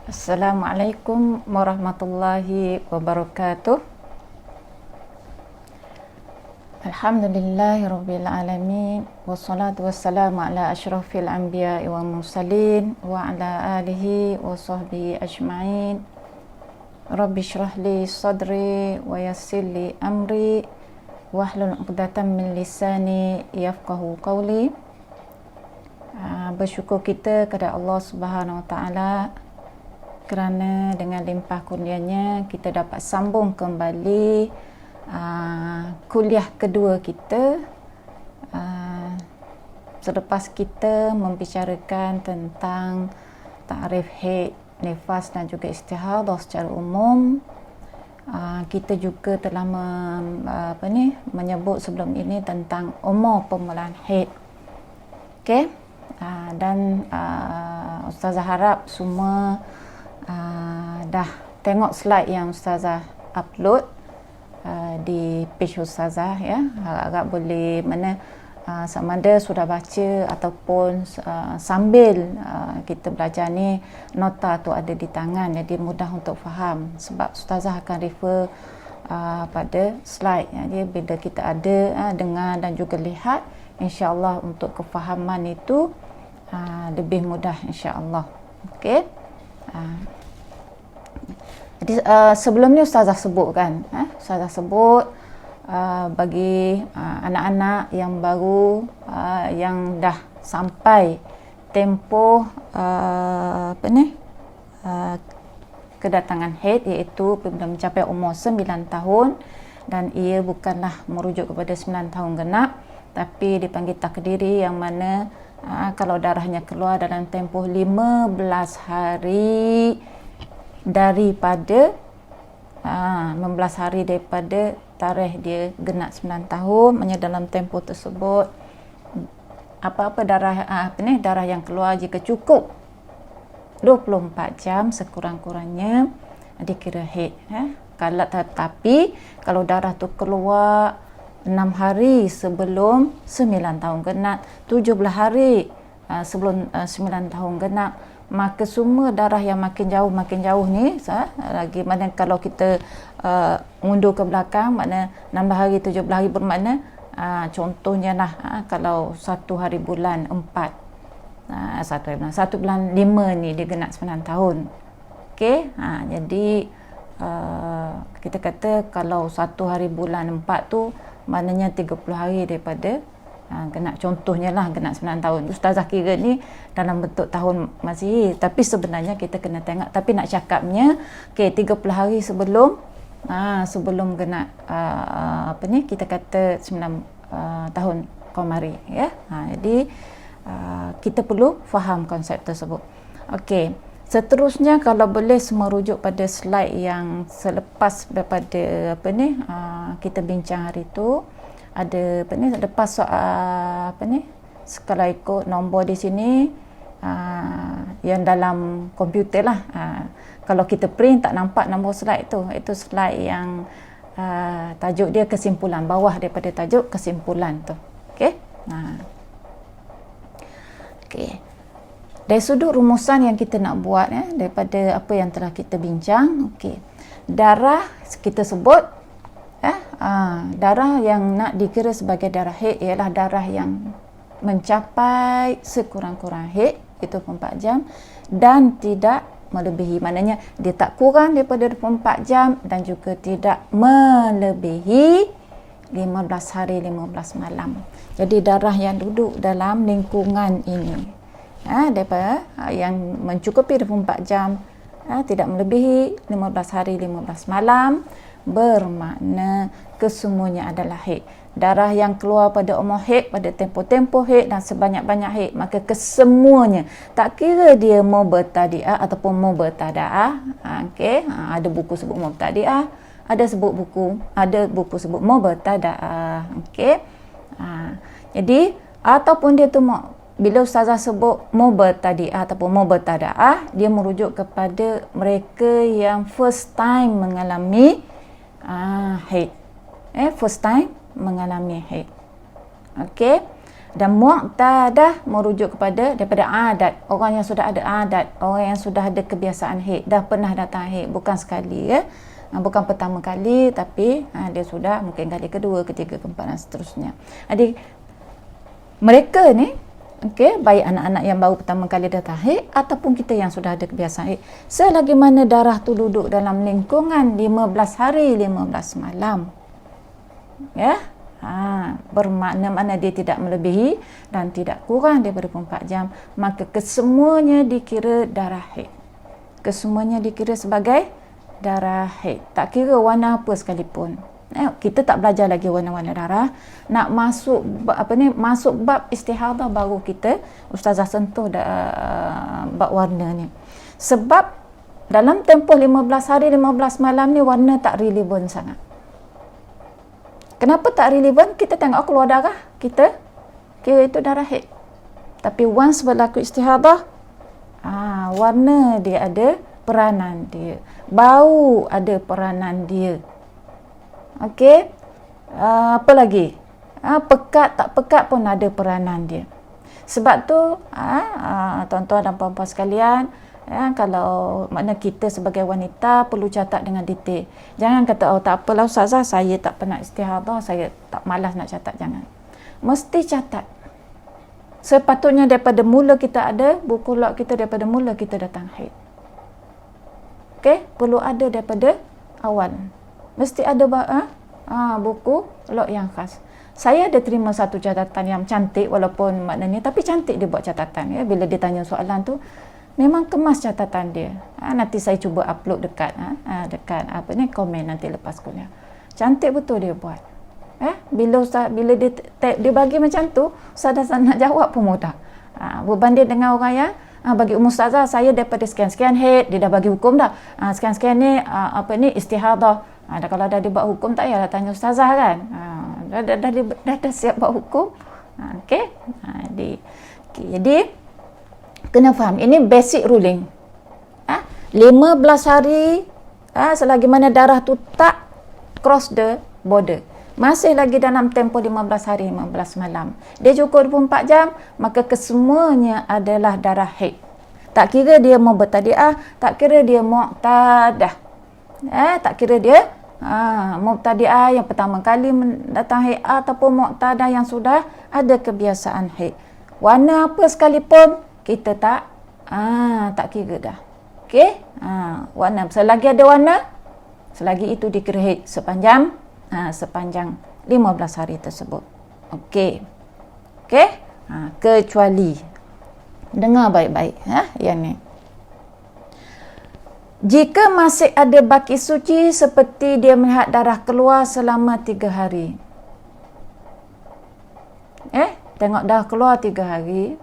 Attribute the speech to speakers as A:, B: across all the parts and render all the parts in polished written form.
A: Assalamualaikum warahmatullahi wabarakatuh. Alhamdulillahirabbil alamin wassalatu wassalamu ala asyrafil anbiya'i wal mursalin wa ala alihi wa sahbihi ajma'in. Rabbi shrah li sadri wa yassir li amri wahlul 'uqdatam min lisani yafqahu qawli. Bersyukur kita kepada Allah Subhanahu wa taala kerana dengan limpah kurnianya kita dapat sambung kembali kuliah kedua kita selepas kita membicarakan tentang takrif haid, nifas dan juga istihadah secara umum. Kita juga telah menyebut sebelum ini tentang umur permulaan haid. Okey, dan Ustazah harap semua dah tengok slide yang Ustazah upload di page Ustazah, ya. Harap boleh sama ada sudah baca ataupun sambil kita belajar ni, nota tu ada di tangan, jadi mudah untuk faham sebab Ustazah akan refer pada slide. Jadi bila kita ada dengar dan juga lihat, insya-Allah untuk kefahaman itu lebih mudah, insya-Allah. Okey. Jadi sebelum ni Ustazah sebut kan, Ustazah sebut bagi anak-anak yang baru yang dah sampai tempoh kedatangan haid, iaitu bila mencapai umur 9 tahun dan ia bukanlah merujuk kepada 9 tahun genap, tapi dipanggil takdiri, yang mana kalau darahnya keluar dalam tempoh 15 hari daripada 15 hari daripada tarikh dia genap 9 tahun, maknanya dalam tempoh tersebut apa-apa darah yang keluar jika cukup 24 jam sekurang-kurangnya dikira haid. Tetapi kalau darah tu keluar 6 hari sebelum 9 tahun genap, 17 hari sebelum 9 tahun genap, maka semua darah yang makin jauh ni lagi, mana kalau kita undur ke belakang, makna 16 hari 17 hari, bermakna contohnya lah kalau 1 hari bulan 4, 1 bulan 5 ni dia genap 9 tahun. Okey, jadi kita kata kalau 1 hari bulan 4 tu maknanya 30 hari daripada genap, contohnya lah genap 9 tahun. Ustazah kira ni dalam bentuk tahun Masihi, tapi sebenarnya kita kena tengok, tapi nak cakapnya 30 hari sebelum genap kita kata 9 tahun Qamari, ya. Jadi kita perlu faham konsep tersebut. Okey, seterusnya kalau boleh semua rujuk pada slide yang selepas daripada kita bincang hari tu. Ada lepas kalau ikut nombor di sini yang dalam komputer lah, kalau kita print tak nampak nombor slide tu, itu slide yang tajuk dia kesimpulan, bawah daripada tajuk kesimpulan tu. Okey, okey, dari sudut rumusan yang kita nak buat, daripada apa yang telah kita bincang. Okey, darah kita sebut darah yang nak dikira sebagai darah haid ialah darah yang mencapai sekurang-kurang haid, itu 24 jam dan tidak melebihi, maknanya dia tak kurang daripada 24 jam dan juga tidak melebihi 15 hari 15 malam. Jadi darah yang duduk dalam lingkungan ini, daripada yang mencukupi 24 jam, tidak melebihi 15 hari 15 malam, bermakna kesemuanya adalah haid. Darah yang keluar pada umur haid, pada tempoh-tempoh haid dan sebanyak-banyak haid, maka kesemuanya, tak kira dia mubtadi'ah ataupun mubtada'ah. Okey, ada buku sebut mubtadi'ah, ada buku sebut mubtada'ah. Okey, jadi ataupun dia tu bila Ustazah sebut mubtadi'ah ataupun mubtada'ah, dia merujuk kepada mereka yang first time mengalami haid, first time mengalami haid. Okey, Dan mu'tadah merujuk kepada daripada adat, orang yang sudah ada adat, orang yang sudah ada kebiasaan haid, dah pernah datang haid, bukan sekali ya. Bukan pertama kali, tapi dia sudah mungkin kali kedua, ketiga, keempat dan seterusnya. Jadi mereka ni, okey, baik anak-anak yang baru pertama kali datang haid ataupun kita yang sudah ada kebiasaan haid, selagi mana darah tu duduk dalam lingkungan 15 hari 15 malam, ya, bermakna mana dia tidak melebihi dan tidak kurang daripada 24 jam, maka kesemuanya dikira darah haid. Kesemuanya dikira sebagai darah haid, tak kira warna apa sekalipun. Kita tak belajar lagi warna-warna darah. Nak masuk masuk bab istihadah baru kita ustazah sentuh bab warna ni. Sebab dalam tempoh 15 hari 15 malam ni warna tak relevan sangat. Kenapa tak relevan? Kita tengok keluar darah, kita kira itu darah haid. Tapi once berlaku istihadah, warna dia ada peranan dia, bau ada peranan dia. Okey, apa lagi? Pekat tak pekat pun ada peranan dia. Sebab tu, tuan-tuan dan puan-puan sekalian, kalau makna kita sebagai wanita perlu catat dengan detail. Jangan kata, tak apalah ustazah, saya tak pernah istihadah, saya tak malas nak catat. Jangan. Mesti catat. Sepatutnya daripada mula kita ada, buku log kita daripada mula kita datang haid. Okey, perlu ada daripada awal. Mesti ada buku log yang khas. Saya ada terima satu catatan yang cantik, walaupun maknanya, tapi cantik dia buat catatan ya. Bila dia tanya soalan tu, memang kemas catatan dia. Nanti saya cuba upload dekat komen nanti lepas kuliah. Cantik betul dia buat. Bila dia bagi macam tu, ustazah nak jawab pun mudah. Berbanding dengan orang yang bagi umum ustazah, saya daripada sekian-sekian haid, dia dah bagi hukum dah. Sekian-sekian ni istihadah. Kalau dah dibuat hukum, tak payah tanya ustazah kan. Dah siap buat hukum. Okey. Jadi kena faham, ini basic ruling. 15 hari selagi mana darah tu tak cross the border, masih lagi dalam tempoh 15 hari 15 malam, dia cukup 24 jam, maka kesemuanya adalah darah haid. Tak kira dia mau bertadiah, tak kira dia mu'tadah, tak kira dia mu'tadiah yang pertama kali datang haid ataupun mu'tadah yang sudah ada kebiasaan haid. Warna apa sekalipun kita tak kira dah. Okey? Warna, selagi ada warna, selagi itu dikira haid sepanjang 15 hari tersebut. Okey. Okey? Kecuali, dengar baik-baik yang ni. Jika masih ada baki suci seperti dia melihat darah keluar selama 3 hari. Tengok darah keluar 3 hari.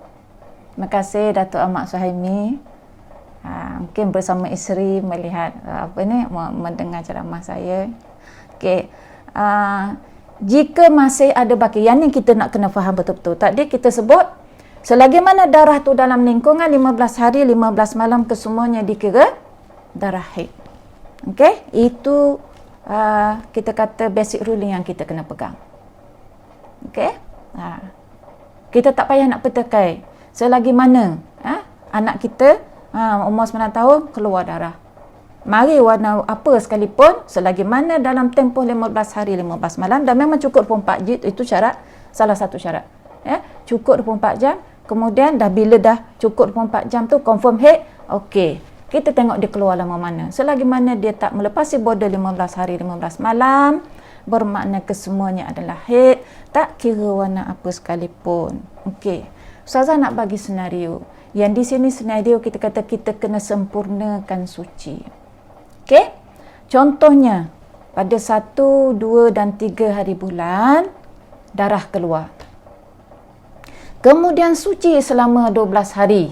A: Terima kasih Datuk Ahmad Suhaimi. Mungkin bersama isteri melihat mendengar ceramah saya. Okey. Jika masih ada baki, yang ni kita nak kena faham betul-betul. Tadi kita sebut, selagi mana darah tu dalam lingkungan 15 hari 15 malam, kesemuanya dikira darah haid. Okey, itu kita kata basic ruling yang kita kena pegang. Okey, kita tak payah nak petekai selagi mana anak kita umur 9 tahun keluar darah. Mari warna apa sekalipun, selagi mana dalam tempoh 15 hari 15 malam, dan memang cukup 24 jam, itu syarat, salah satu syarat. Cukup 24 jam, kemudian bila dah cukup 24 jam tu confirm haid, okey, kita tengok dia keluar lama mana. Selagi mana dia tak melepasi border 15 hari 15 malam, bermakna kesemuanya adalah haid, tak kira warna apa sekalipun. Okey, ustazah nak bagi senario. Yang di sini senario kita kata kita kena sempurnakan suci. Okey, contohnya pada 1, 2 dan 3 hari bulan darah keluar, kemudian suci selama 12 hari.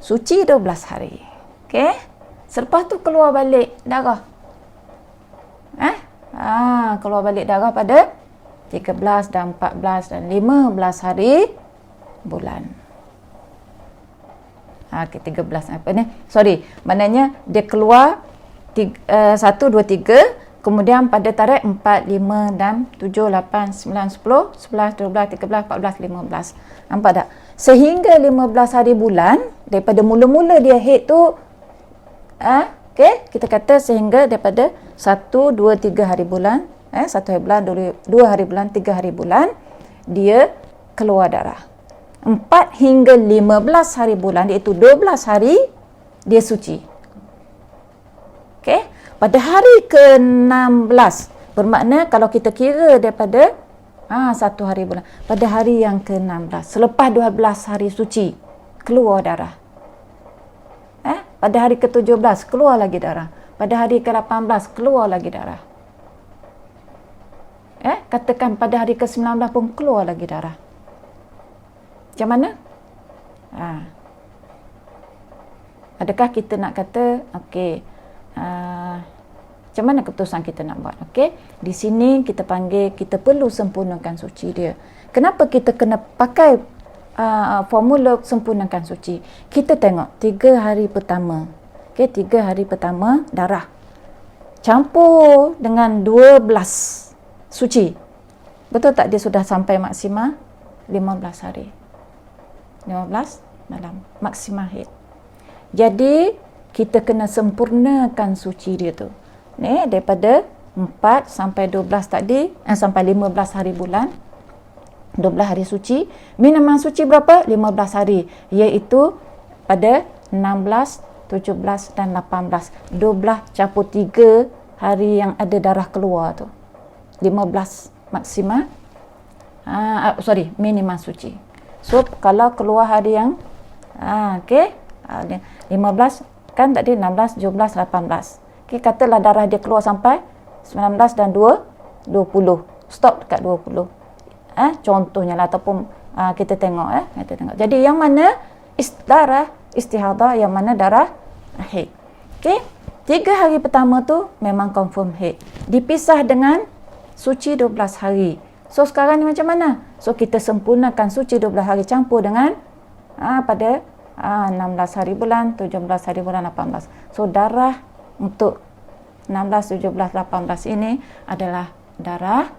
A: Suci 12 hari. Okey, selepas tu keluar balik darah. Keluar balik darah pada 13 dan 14 dan 15 hari bulan. 13 maknanya dia keluar 1, 2, 3, Kemudian pada tarikh 4, 5 dan 7, 8, 9, 10, 11, 12, 13, 14, 15. Nampak tak? Sehingga 15 hari bulan, daripada mula-mula dia haid tu, okey, kita kata sehingga daripada 1, 2, 3 hari bulan, 1 hari bulan, 2 hari bulan, 3 hari bulan, dia keluar darah. 4 hingga 15 hari bulan, iaitu 12 hari, dia suci. Okey, pada hari ke-16, bermakna kalau kita kira daripada 1 hari bulan, pada hari yang ke-16, selepas 12 hari suci, keluar darah. Pada hari ke-17, keluar lagi darah. Pada hari ke-18, keluar lagi darah. Katakan pada hari ke-19 pun keluar lagi darah. Macam mana? Adakah kita nak kata, okey, macam mana keputusan kita nak buat? Okey, di sini kita panggil, kita perlu sempurnakan suci dia. Kenapa kita kena pakai formula sempurnakan suci? Kita tengok 3 hari pertama. Okey, 3 hari pertama darah campur dengan 12 suci. Betul tak dia sudah sampai maksimal 15 hari? 15 malam maksimal haid. Jadi kita kena sempurnakan suci dia tu. Ni daripada 4 sampai 12 tadi, sampai 15 hari bulan, 12 hari suci. Minuman suci berapa? 15 hari, iaitu pada 16, 17 dan 18. 12 campur 3 hari yang ada darah keluar tu. 15 maksimal. Minimal suci. So kalau keluar hari yang okey, 15 kan tadi 16, 17, 18. Okey, katalah darah dia keluar sampai 19 dan 20. Stop dekat 20. Contohnya lah, ataupun kita tengok kita tengok. Jadi yang mana darah istihadah, yang mana darah haid. Okey, 3 hari pertama tu memang confirm haid. Dipisah dengan suci 12 hari. So sekarang ni macam mana? So kita sempurnakan suci 12 hari campur dengan pada 16 hari bulan, 17 hari bulan, 18. So darah untuk 16, 17, 18 ini adalah darah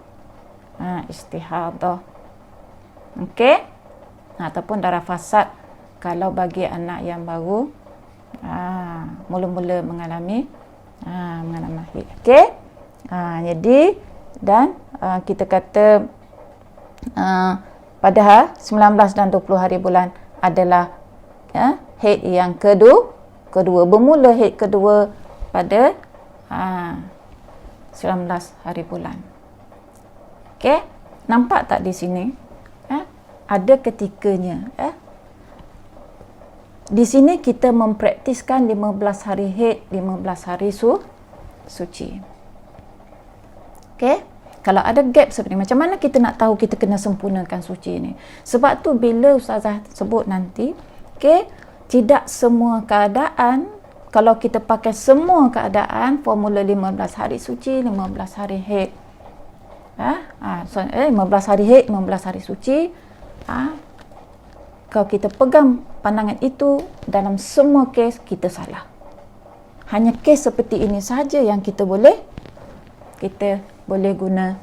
A: istihadah. Okey? Ataupun darah fasad kalau bagi anak yang baru mula-mula mengalami haid. Okey? Jadi dan kita kata pada 19 dan 20 hari bulan adalah haid yang kedua, bermula haid kedua pada 19 hari bulan. Okey, nampak tak di sini? Ada ketikanya. Di sini kita mempraktiskan 15 hari haid, 15 hari suci. Okey, kalau ada gap seperti ni, macam mana kita nak tahu kita kena sempurnakan suci ni? Sebab tu bila Ustazah sebut nanti, okey, tidak semua keadaan, kalau kita pakai semua keadaan formula 15 hari suci, 15 hari haid, 15 hari haid, 15 hari suci, kalau kita pegang pandangan itu, dalam semua kes kita salah. Hanya kes seperti ini sahaja yang kita boleh guna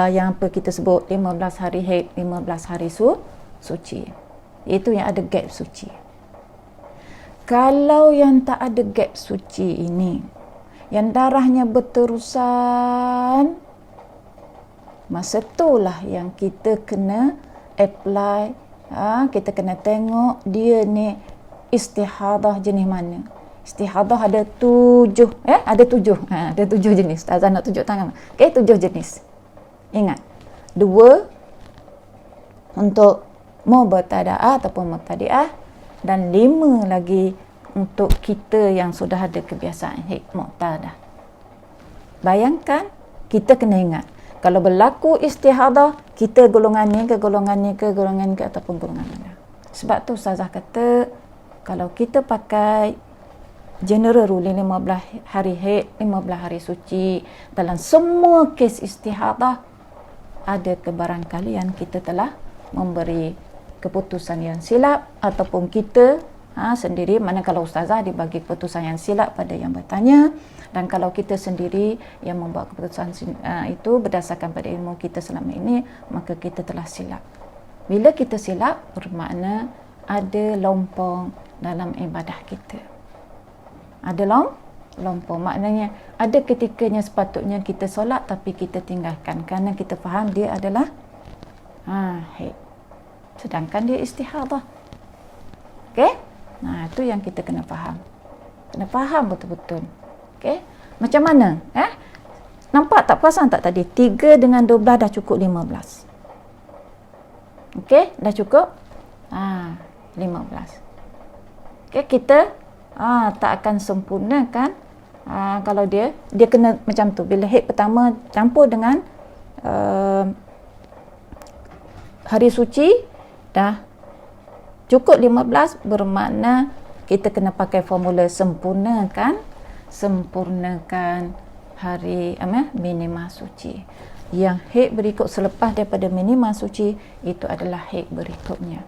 A: yang apa kita sebut 15 hari haid, 15 hari suci. Itu yang ada gap suci. Kalau yang tak ada gap suci ini, yang darahnya berterusan, masa itulah yang kita kena apply, kita kena tengok dia ni istihadah jenis mana. Istihadah ada 7, ada 7 jenis. Ustazah nak tunjuk tangan. Okey, 7 jenis. Ingat, 2 untuk mubtada'ah ataupun mubtadi'ah, dan 5 lagi untuk kita yang sudah ada kebiasaan haid mu'tadah. Bayangkan, kita kena ingat, kalau berlaku istihadah, kita golongan ni ke golongan ni ke golongan ni ke ataupun golongan mana. Sebab tu Ustazah kata, kalau kita pakai general ruling 15 hari haid, 15 hari suci, dalam semua kes istihadah, ada kebarangkalian kita telah memberi keputusan yang silap, ataupun kita sendiri, mana kalau ustazah dibagi keputusan yang silap pada yang bertanya, dan kalau kita sendiri yang membuat keputusan itu berdasarkan pada ilmu kita selama ini, maka kita telah silap. Bila kita silap, bermakna ada lompong dalam ibadah kita. Ada lompong, maknanya ada ketikanya sepatutnya kita solat tapi kita tinggalkan kerana kita faham dia adalah haid, sedangkan dia istihadah. Okey, itu yang kita kena faham, betul-betul. Okey, macam mana? Nampak tak, perasan tak tadi 3 dengan 12 dah cukup 15. Okey, dah cukup 15. Okey, kita tak akan sempurnakan kalau dia kena macam tu. Bila haid pertama campur dengan hari suci dah cukup 15, bermakna kita kena pakai formula sempurnakan hari minima suci. Yang haid berikut selepas daripada minima suci itu adalah haid berikutnya.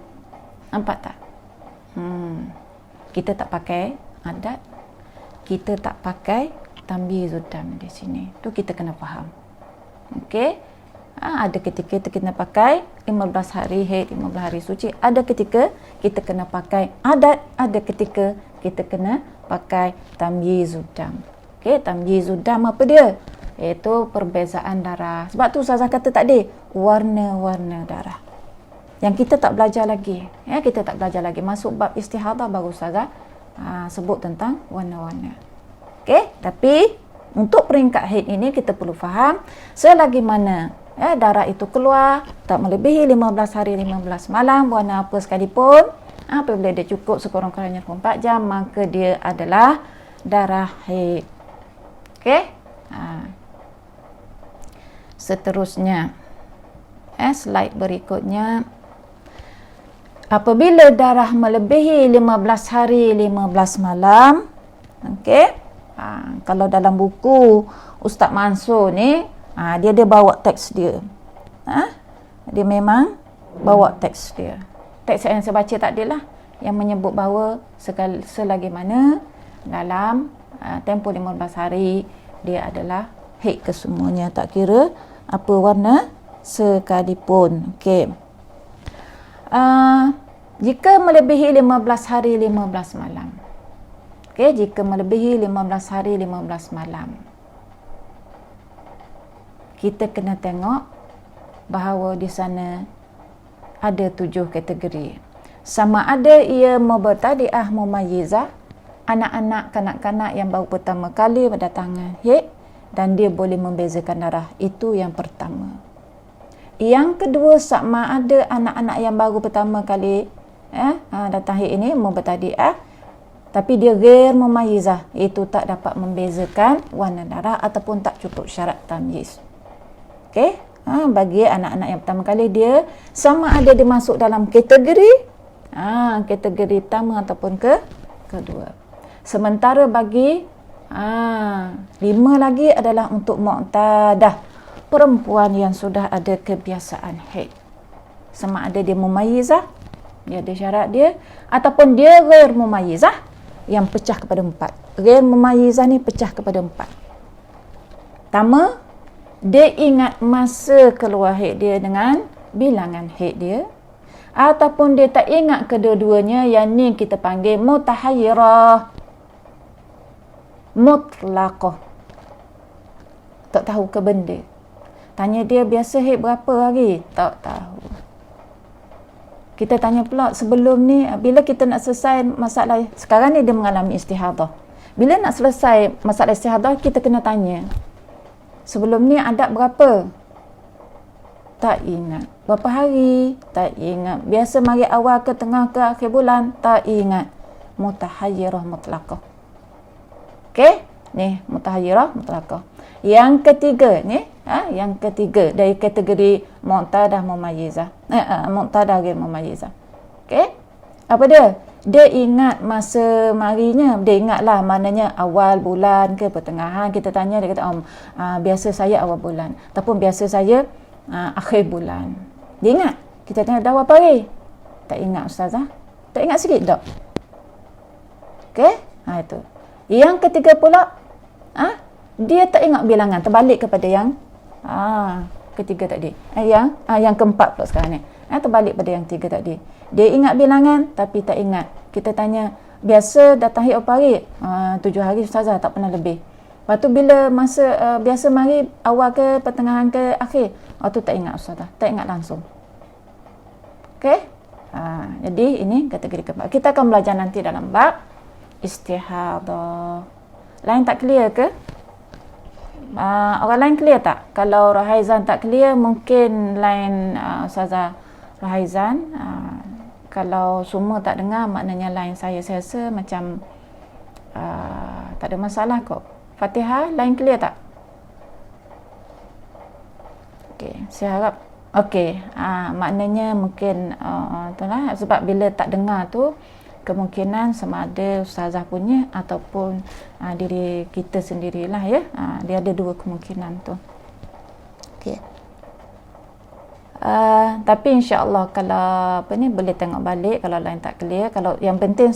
A: Nampak tak? Kita tak pakai adat, kita tak pakai tamyizud dam di sini. Tu kita kena faham. Okey? Ada ketika kita kena pakai 15 hari haid, 15 hari suci. Ada ketika kita kena pakai adat, ada ketika kita kena pakai tamyizud dam. Okey, tamyizud dam apa dia? Iaitu perbezaan darah. Sebab tu ustazah kata tadi, warna-warna darah. Yang kita tak belajar lagi. Kita tak belajar lagi. Masuk bab istihadah baru ustazah sebut tentang warna-warna. Okey, tapi untuk peringkat haid ini kita perlu faham selagi mana darah itu keluar tak melebihi 15 hari 15 malam, warna apa sekalipun, apabila dia cukup sekurang-kurangnya 24 jam, maka dia adalah darah haid. Okey? Seterusnya, slide berikutnya, apabila darah melebihi 15 hari 15 malam, okey, kalau dalam buku Ustaz Mansur ni, dia bawa teks dia. Dia memang bawa teks dia. Teks yang saya baca tadi lah, yang menyebut bahawa selagi mana dalam tempoh 15 hari dia adalah haid kesemuanya, tak kira apa warna sekalipun. Okey. Jika melebihi 15 hari 15 malam. Okey, jika melebihi 15 hari 15 malam, kita kena tengok bahawa di sana ada 7 kategori. Sama ada ia mubtadi'ah mumayyizah, anak-anak kanak-kanak yang baru pertama kali berdatangan haid dan dia boleh membezakan darah. Itu yang pertama. Yang kedua, sama ada anak-anak yang baru pertama kali datang haid ini mubtadi'ah, tapi dia ghair mumayyizah, itu tak dapat membezakan warna darah ataupun tak cukup syarat tamyiz. Okey, bagi anak-anak yang pertama kali, dia sama ada dia masuk dalam kategori kategori pertama ataupun kedua. Sementara bagi 5 lagi adalah untuk mu'tadah, perempuan yang sudah ada kebiasaan haid. Sama ada dia mumayyizah, dia ada syarat dia, ataupun dia ghair mumayyizah yang pecah kepada 4. Ghair mumayyizah ni pecah kepada 4. Pertama, dia ingat masa keluar haid dia dengan bilangan haid dia, ataupun dia tak ingat kedua-duanya, yang ni kita panggil mutahayyirah mutlaqah, tak tahu ke benda. Tanya dia biasa haid berapa hari, tak tahu. Kita tanya pula sebelum ni, bila kita nak selesai masalah, sekarang ni dia mengalami istihadah, bila nak selesai masalah istihadah, kita kena tanya sebelum ni adat berapa? Tak ingat. Berapa hari? Tak ingat. Biasa mari awal ke tengah ke akhir bulan? Tak ingat. Mutahayyirah mutlaqah. Okey? Ni mutahayyirah mutlaqah. Yang ketiga ni, yang ketiga dari kategori mu'tadah mumayyizah. Mu'tadah ghair mumayyizah. Okey? Apa dia? Dia ingat masa marinya, dia ingatlah maknanya awal bulan ke pertengahan. Kita tanya, dia kata biasa saya awal bulan, ataupun biasa saya akhir bulan. Dia ingat. Kita tanya dah berapa hari? Tak ingat ustazah. Tak ingat sikit tak? Okey? Itu. Yang ketiga pula, dia tak ingat bilangan, terbalik kepada yang ketiga tadi. Yang keempat pula sekarang ni. Terbalik pada yang tiga tadi. Dia ingat bilangan tapi tak ingat. Kita tanya, biasa datang haid berapa hari? 7 hari ustazah, tak pernah lebih. Lepas tu bila masa biasa mari awal ke pertengahan ke akhir? Tu tak ingat ustazah, tak ingat langsung. Okey? Jadi ini kategori keempat. Kita akan belajar nanti dalam bab istihadah. Lain tak clear ke? Orang lain clear tak? Kalau Rahaizan tak clear, mungkin lain ustazah Rahaizan. Kalau semua tak dengar, maknanya lain saya rasa macam tak ada masalah kok. Fatihah lain clear tak? Okey, saya harap okey. Maknanya mungkin itulah, sebab bila tak dengar tu kemungkinan sama ada ustazah punya ataupun diri kita sendirilah ya. Dia ada dua kemungkinan tu. Okey. Tapi insya-Allah kalau boleh tengok balik kalau lain tak clear. Kalau yang penting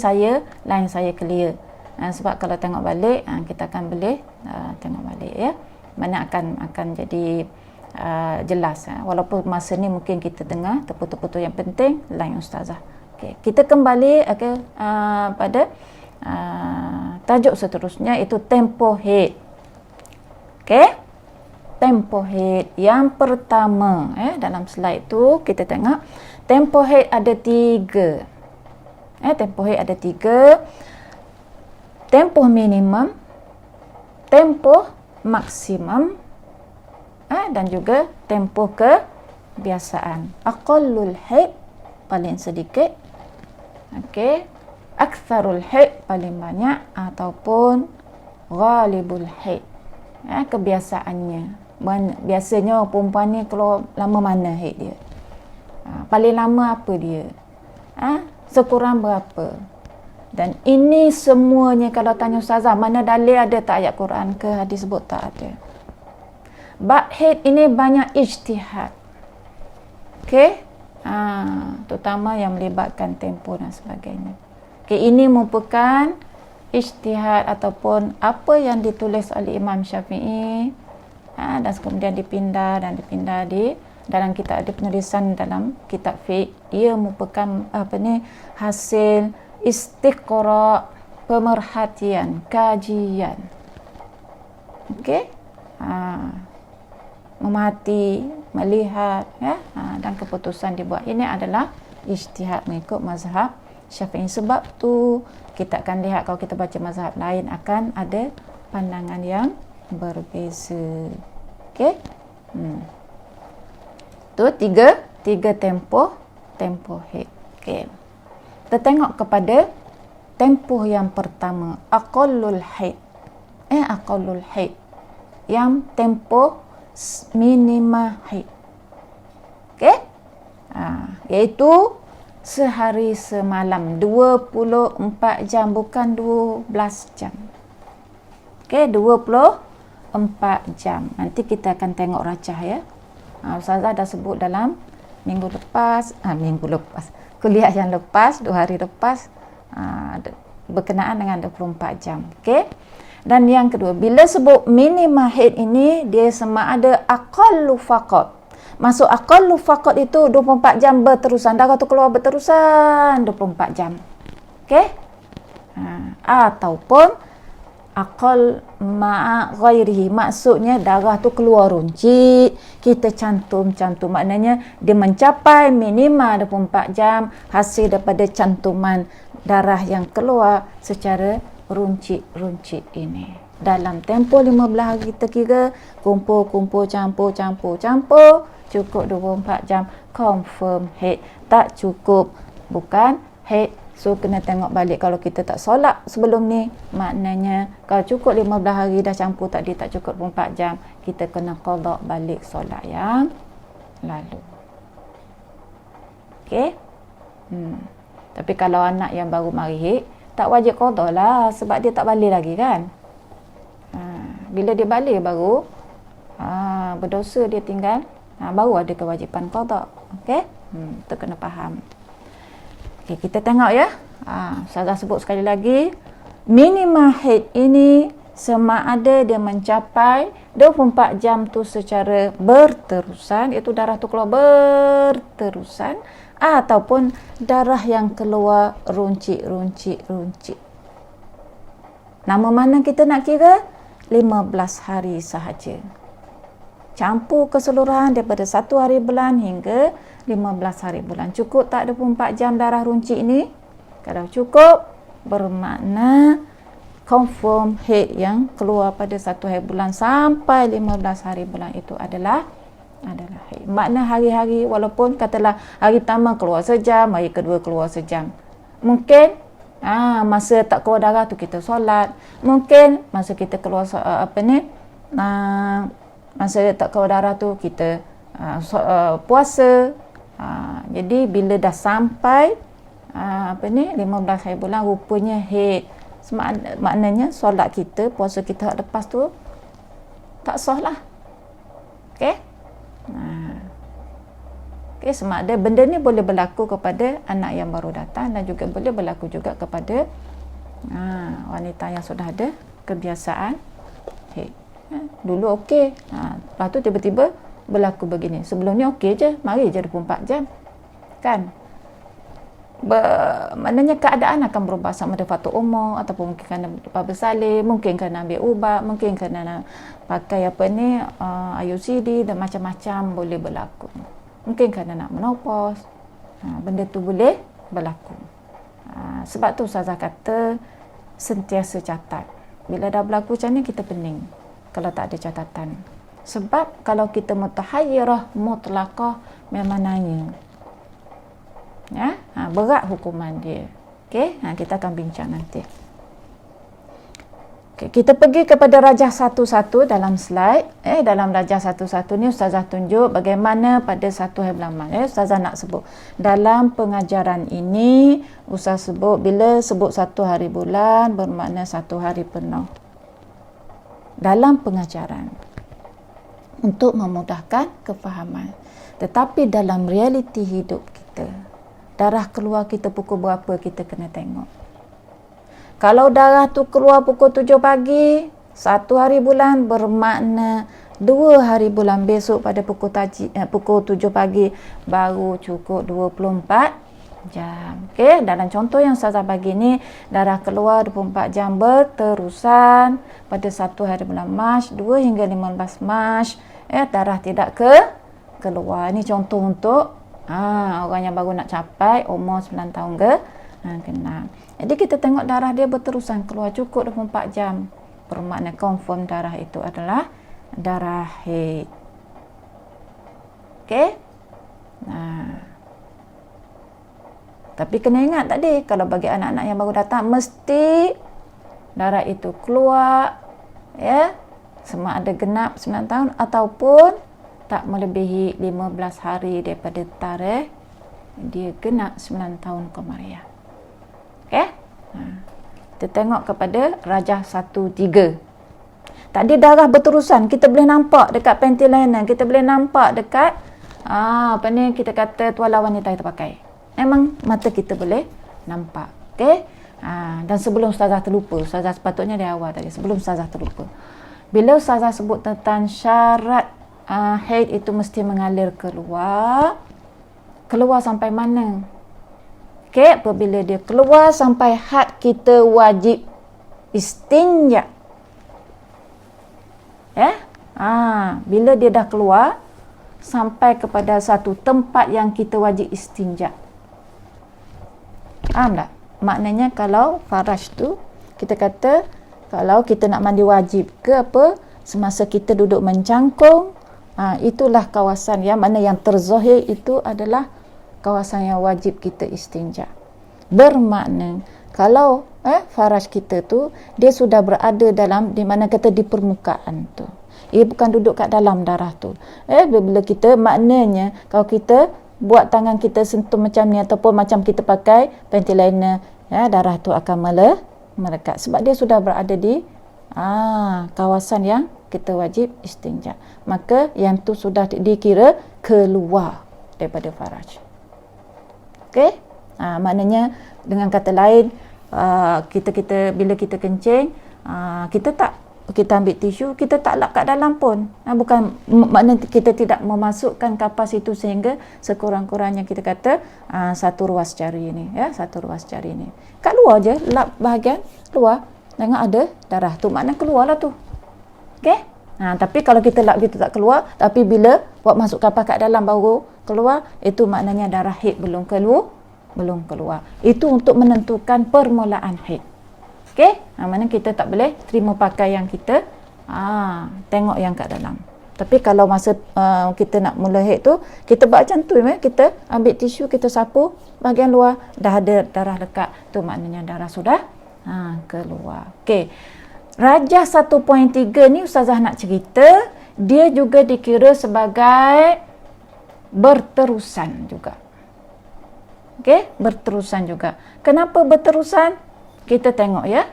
A: lain saya clear. Sebab kalau tengok balik kita akan boleh tengok balik ya. Mana akan jadi jelas. Walaupun masa ni mungkin kita dengar terputus-putus, yang penting lain ustazah. Okay. Kita kembali pada tajuk seterusnya, iaitu tempoh haid. Okey. Tempoh haid yang pertama dalam slide tu kita tengok tempoh haid ada 3. Tempoh haid ada 3. Tempoh minimum, tempoh maksimum, dan juga tempoh kebiasaan. Aqallul haid paling sedikit. Okey. Aktsarul haid paling banyak, ataupun ghalibul haid. Kebiasaannya. Biasanya perempuan ni keluar lama mana haid dia? Paling lama apa dia? Sekurang berapa? Dan ini semuanya kalau tanya ustazah, mana dalil ada tak ayat Quran ke hadis sebut? Tak ada. Bab haid ini banyak ijtihad. Okey? Terutama yang melibatkan tempoh dan sebagainya. Okey, ini merupakan ijtihad ataupun apa yang ditulis oleh Imam Syafi'i, dan kemudian dipindah di dalam kitab, ada penulisan dalam kitab fiqh. Ia merupakan hasil istiqra', pemerhatian, kajian. Okey? Memahati, melihat dan keputusan dibuat. Ini adalah ijtihad mengikut mazhab Syafi'i. Sebab tu kita akan lihat kalau kita baca mazhab lain akan ada pandangan yang berbeza. Okey? Tu tiga tempoh haid. Okey. Kita tengok kepada tempoh yang pertama, aqallul haid. Aqallul haid. Yang tempoh minima haid. Okey? Iaitu sehari semalam, 24 jam, bukan 12 jam. Okey, 24 jam. Nanti kita akan tengok racah ya. Ustazah dah sebut dalam minggu lepas, kuliah yang lepas, 2 hari lepas, berkenaan dengan 24 jam. Okey? Dan yang kedua, bila sebut minima haid ini, dia sama ada aqallu faqat. Masuk aqallu faqat itu 24 jam berterusan. Darah tu keluar berterusan 24 jam. Okey? Ataupun aqal ma'a ghairihi. Maksudnya darah tu keluar runcit, kita cantum. Maknanya dia mencapai minima 24 jam hasil daripada cantuman darah yang keluar secara runcit ini. Dalam tempoh 15 hari kita kira kumpul, campur, cukup 24 jam, confirm haid. Tak cukup, bukan haid. So kena tengok balik. Kalau kita tak solat sebelum ni, maknanya kalau cukup 15 hari dah campur tadi, tak cukup 24 jam, kita kena qada balik solat yang lalu. Okey? Tapi kalau anak yang baru mari haid, tak wajib qada lah, sebab dia tak balik lagi kan. Bila dia balik baru berdosa, dia tinggal, baru ada kewajipan qada. Okey? Kita kena faham. Okey, kita tengok ya. Ustazah sebut sekali lagi, Minima haid ini sama ada dia mencapai 24 jam tu secara berterusan, iaitu darah tu keluar berterusan, ataupun darah yang keluar runcit. Nama mana kita nak kira? 15 hari sahaja. Campur keseluruhan daripada 1 hari bulan hingga 15 hari bulan. Cukup tak 24 jam darah runcit ni? Kalau cukup, bermakna confirm haid yang keluar pada 1 hari bulan sampai 15 hari bulan itu adalah haid. Makna hari-hari, walaupun katalah hari pertama keluar sejam, hari kedua keluar sejam, mungkin masa tak keluar darah tu kita solat, mungkin masa kita keluar masa tak keluar darah tu kita puasa. Jadi bila dah sampai 15 hari bulan, rupanya haid. Maknanya solat kita, puasa kita lepas tu tak sah lah. Okey? Okey, sama ada benda ni boleh berlaku kepada anak yang baru datang dan juga boleh berlaku juga kepada wanita yang sudah ada kebiasaan haid. Dulu okey, lepas tu tiba-tiba berlaku begini. Sebelum ni okey je, mari je 24 jam. Kan? Maknanya keadaan akan berubah, sama ada faktor umur ataupun mungkin kerana bersalin, mungkin kerana ambil ubat, mungkin kerana pakai IUCD dan macam-macam boleh berlaku. Mungkin kerana nak menopause, benda tu boleh berlaku. Sebab tu Ustazah kata sentiasa catat. Bila dah berlaku macam ni, kita pening kalau tak ada catatan. Sebab kalau kita mutahayyirah mutlaqah, memang nanya. Berat hukuman dia. Okey, kita akan bincang nanti. Okey, kita pergi kepada rajah satu-satu dalam slide. Dalam rajah satu-satu ni Ustazah tunjuk bagaimana pada 1 hari bulan. Ustazah nak sebut dalam pengajaran ini, Ustazah sebut bila sebut 1 hari bulan bermakna 1 hari penuh dalam pengajaran untuk memudahkan kefahaman. Tetapi dalam realiti hidup kita, darah keluar kita pukul berapa kita kena tengok. Kalau darah tu keluar pukul 7 pagi, 1 hari bulan bermakna 2 hari bulan besok pada pukul 7 pagi baru cukup 24 jam. Okey, dalam contoh yang Ustazah bagi ni, darah keluar 24 jam berterusan pada 1 hari bulan Mac, 2 hingga 15 Mac, darah tidak keluar. Ini contoh untuk orang yang baru nak capai umur 9 tahun genap. Jadi kita tengok darah dia berterusan keluar cukup 24 jam. Bermakna confirm darah itu adalah darah haid. Okey? Tapi kena ingat tadi, kalau bagi anak-anak yang baru datang, mesti darah itu keluar sama ada genap 9 tahun ataupun tak melebihi 15 hari daripada tarikh dia genap 9 tahun komariah. Okey? Kita tengok kepada rajah 1-3. Tadi darah berterusan, kita boleh nampak dekat panty liner, kita boleh nampak dekat kita kata tuala wanita kita pakai. Memang mata kita boleh nampak. Okey? Dan sebelum Ustazah terlupa, Ustazah sepatutnya di awal tadi, sebelum Ustazah terlupa, bila Ustazah sebut tentang syarat haid itu mesti mengalir keluar sampai mana? Okey, apabila dia keluar sampai had kita wajib istinja. Bila dia dah keluar sampai kepada satu tempat yang kita wajib istinja. Faham tak? Maknanya kalau faraj tu, kita kata kalau kita nak mandi wajib ke apa, semasa kita duduk mencangkung, itulah kawasan yang mana yang terzahir itu adalah kawasan yang wajib kita istinja. Bermakna kalau faraj kita tu dia sudah berada dalam di mana kata di permukaan tu, ia bukan duduk kat dalam darah tu. Bila kita, maknanya kalau kita buat tangan kita sentuh macam ni ataupun macam kita pakai panty liner, darah tu akan melekat sebab dia sudah berada di kawasan yang kita wajib istinja. Maka yang tu sudah dikira keluar daripada faraj. Okey? Maknanya dengan kata lain, bila kita kencing, kita ambil tisu, kita tak lap kat dalam pun. Bukan makna kita tidak memasukkan kapas itu sehingga sekurang-kurangnya kita kata satu ruas jari ini, ya, satu ruas jari ini. Kat luar je, lap bahagian luar, tengok ada darah tu, makna keluarlah tu. Okey? Tapi kalau kita lap gitu tak keluar, tapi bila buat masuk kapas kat dalam baru keluar, itu maknanya darah haid belum keluar. Itu untuk menentukan permulaan haid. Okey? Mana kita tak boleh terima pakai yang kita tengok yang kat dalam. Tapi kalau masa kita nak mula haid tu, kita buat macam tu, kita ambil tisu, kita sapu bahagian luar, dah ada darah lekat, tu maknanya darah sudah keluar. Okey. Rajah 1.3 ni Ustazah nak cerita, dia juga dikira sebagai berterusan juga. Okey, berterusan juga. Kenapa berterusan? Kita tengok ya.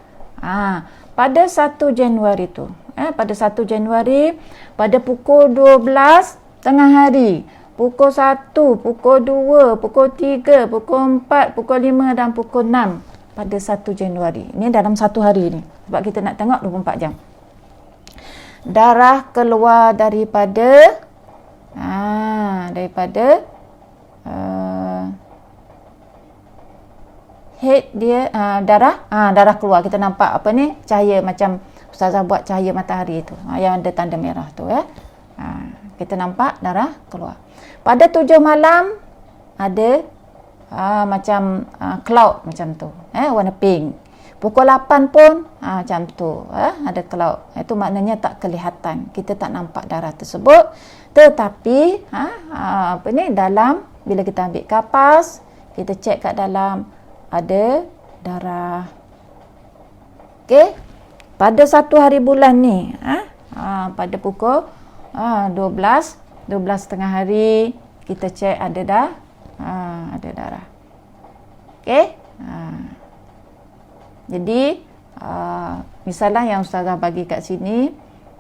A: Pada 1 Januari tu, pada 1 Januari pada pukul 12 tengah hari, pukul 1, pukul 2, pukul 3, pukul 4, pukul 5 dan pukul 6 pada 1 Januari. Ini dalam satu hari ni. Sebab kita nak tengok 24 jam. Darah keluar daripada head dia, darah keluar. Kita nampak apa ni? Cahaya macam Ustazah buat cahaya matahari tu. Yang ada tanda merah tu ya. Kita nampak darah keluar. Pada 7 malam ada macam cloud macam tu, warna pink. Pukul 8 pun macam tu, ada cloud. Itu maknanya tak kelihatan, kita tak nampak darah tersebut. Tetapi dalam, bila kita ambil kapas, kita cek kat dalam ada darah. Okey, pada satu hari bulan ni, pada pukul 12 tengah hari, kita cek ada darah. Okey. Jadi misalnya yang Ustazah bagi kat sini,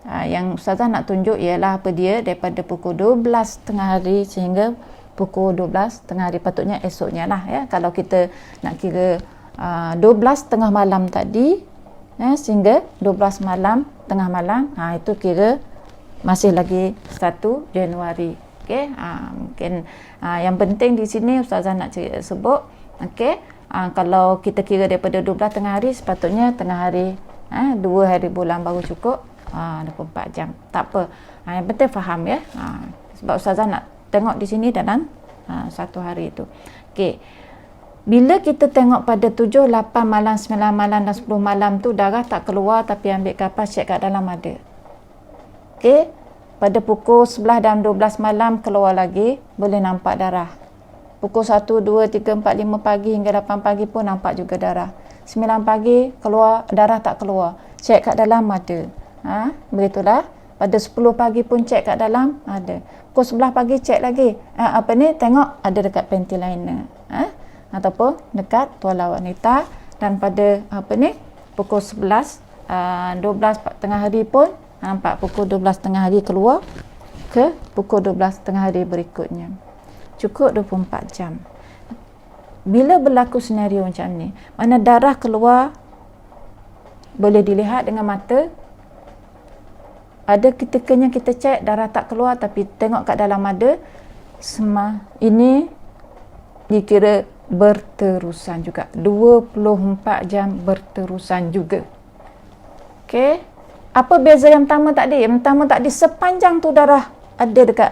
A: yang Ustazah nak tunjuk ialah apa dia, daripada pukul 12 tengah hari sehingga pukul 12 tengah hari, patutnya esoknya lah ya. Kalau kita nak kira 12 tengah malam tadi sehingga 12 malam tengah malam, itu kira masih lagi 1 Januari. Okey, mungkin yang penting di sini Ustazah nak sebut, okey, kalau kita kira daripada 12 tengah hari, sepatutnya tengah hari 2 hari bulan baru cukup 24 jam. Tak apa, yang penting faham ya. Sebab Ustazah nak tengok di sini dalam satu hari itu. Okey, bila kita tengok pada 7, 8 malam, 9 malam dan 10 malam tu darah tak keluar, tapi ambil kapas cek kat dalam ada. Okey, pada pukul 11 dan 12 malam keluar lagi, boleh nampak darah. Pukul 1, 2, 3, 4, 5 pagi hingga 8 pagi pun nampak juga darah. 9 pagi keluar, darah tak keluar, cek kat dalam ada. Begitulah. Pada 10 pagi pun cek kat dalam ada. Pukul 11 pagi cek lagi. Tengok ada dekat panty liner. Ataupun dekat tuala wanita. Dan pada pukul 11, 12 tengah hari pun nampak pukul 12 tengah hari keluar ke pukul 12 tengah hari berikutnya. Cukup 24 jam. Bila berlaku senario macam ni, mana darah keluar boleh dilihat dengan mata. Ada ketikanya kita cek darah tak keluar, tapi tengok kat dalam ada. Ini dikira berterusan juga. 24 jam berterusan juga. Okey. Apa beza yang pertama tadi? Yang pertama tadi sepanjang tu darah ada dekat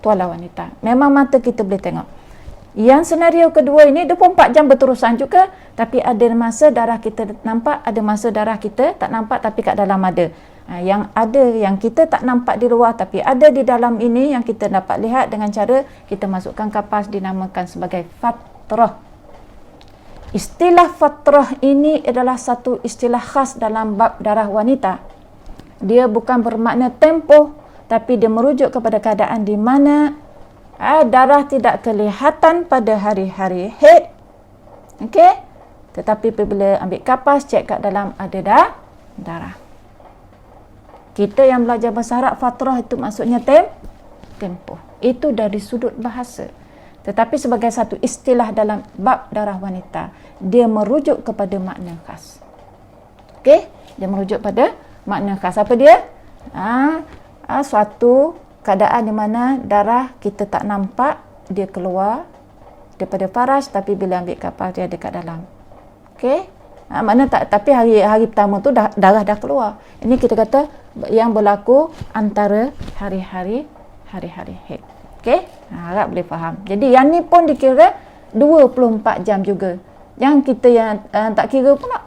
A: tuala wanita. Memang mata kita boleh tengok. Yang senario kedua ini 24 jam berterusan juga, tapi ada masa darah kita nampak, ada masa darah kita tak nampak tapi kat dalam ada. Yang ada yang kita tak nampak di luar tapi ada di dalam ini yang kita dapat lihat dengan cara kita masukkan kapas, dinamakan sebagai fatrah. Istilah fatrah ini adalah satu istilah khas dalam bab darah wanita. Dia bukan bermakna tempoh, tapi dia merujuk kepada keadaan di mana darah tidak kelihatan pada hari-hari haid. Okey? Tetapi bila ambil kapas, cek kat dalam ada darah. Kita yang belajar bahasa Arab, fatrah itu maksudnya tempoh. Itu dari sudut bahasa. Tetapi sebagai satu istilah dalam bab darah wanita, dia merujuk kepada makna khas. Okey, dia merujuk pada makna khas. Apa dia? Suatu keadaan di mana darah kita tak nampak, dia keluar daripada faraj, tapi bila ambil kapal dia ada kat dalam. Okey? Makna tak, tapi hari pertama tu darah dah keluar. Ini kita kata yang berlaku antara hari-hari haid. Okey? Harap boleh faham. Jadi yang ni pun dikira 24 jam juga. Yang kita yang tak kira pula.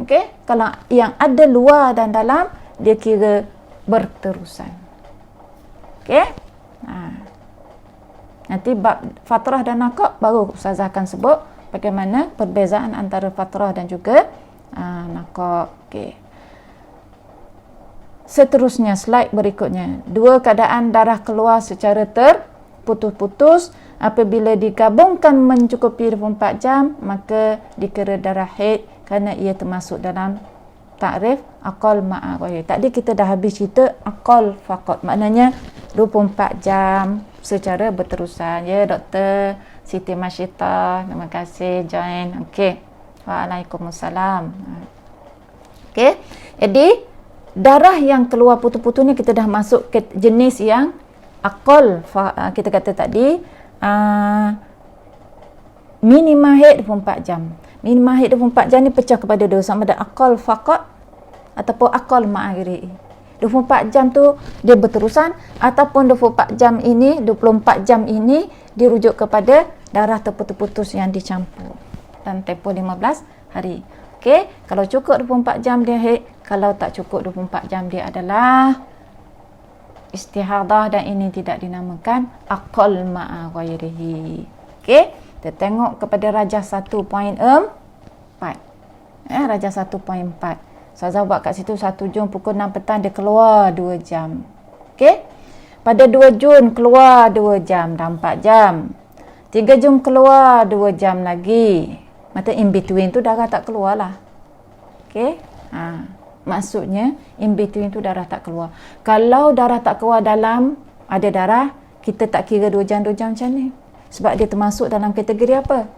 A: Okey? Kalau yang ada luar dan dalam, dia kira berterusan. Okey? Nanti bab fatrah dan nakak baru Ustazah akan sebut bagaimana perbezaan antara fatrah dan juga nakak. Okey. Seterusnya, slide berikutnya. Dua keadaan darah keluar secara terputus-putus apabila digabungkan mencukupi 24 jam, maka dikira darah haid kerana ia termasuk dalam takrif aqal ma'a ghairi. Tadi kita dah habis cerita aqal faqat, maknanya 24 jam secara berterusan. Ya, Dr. Siti Masyita, terima kasih join. Okey. Waalaikumsalam. Okey. Jadi darah yang keluar putus-putus ni kita dah masuk ke jenis yang aqal. Kita kata tadi minima haid 24 jam. Minima haid 24 jam ni pecah kepada dua, sama ada aqal faqat ataupun aqal ma'a ghairi. 24 jam tu dia berterusan, ataupun 24 jam ini, 24 jam ini dirujuk kepada darah terputus-putus yang dicampur dan tempoh 15 hari. Okey, kalau cukup 24 jam dia haid, kalau tak cukup 24 jam dia adalah istihadah, dan ini tidak dinamakan aqal ma'a ghairihi. Okey, kita tengok kepada rajah 1.4. Rajah 1.4. Ustazah buat kat situ 1 Jun pukul 6 petang dia keluar 2 jam. Okey? Pada 2 Jun keluar 2 jam, dah 4 jam. 3 Jun keluar 2 jam lagi. Maksudnya in between tu darah tak keluar lah. Okey? Maksudnya in between tu darah tak keluar. Kalau darah tak keluar dalam ada darah, kita tak kira 2 jam macam ni. Sebab dia termasuk dalam kategori apa?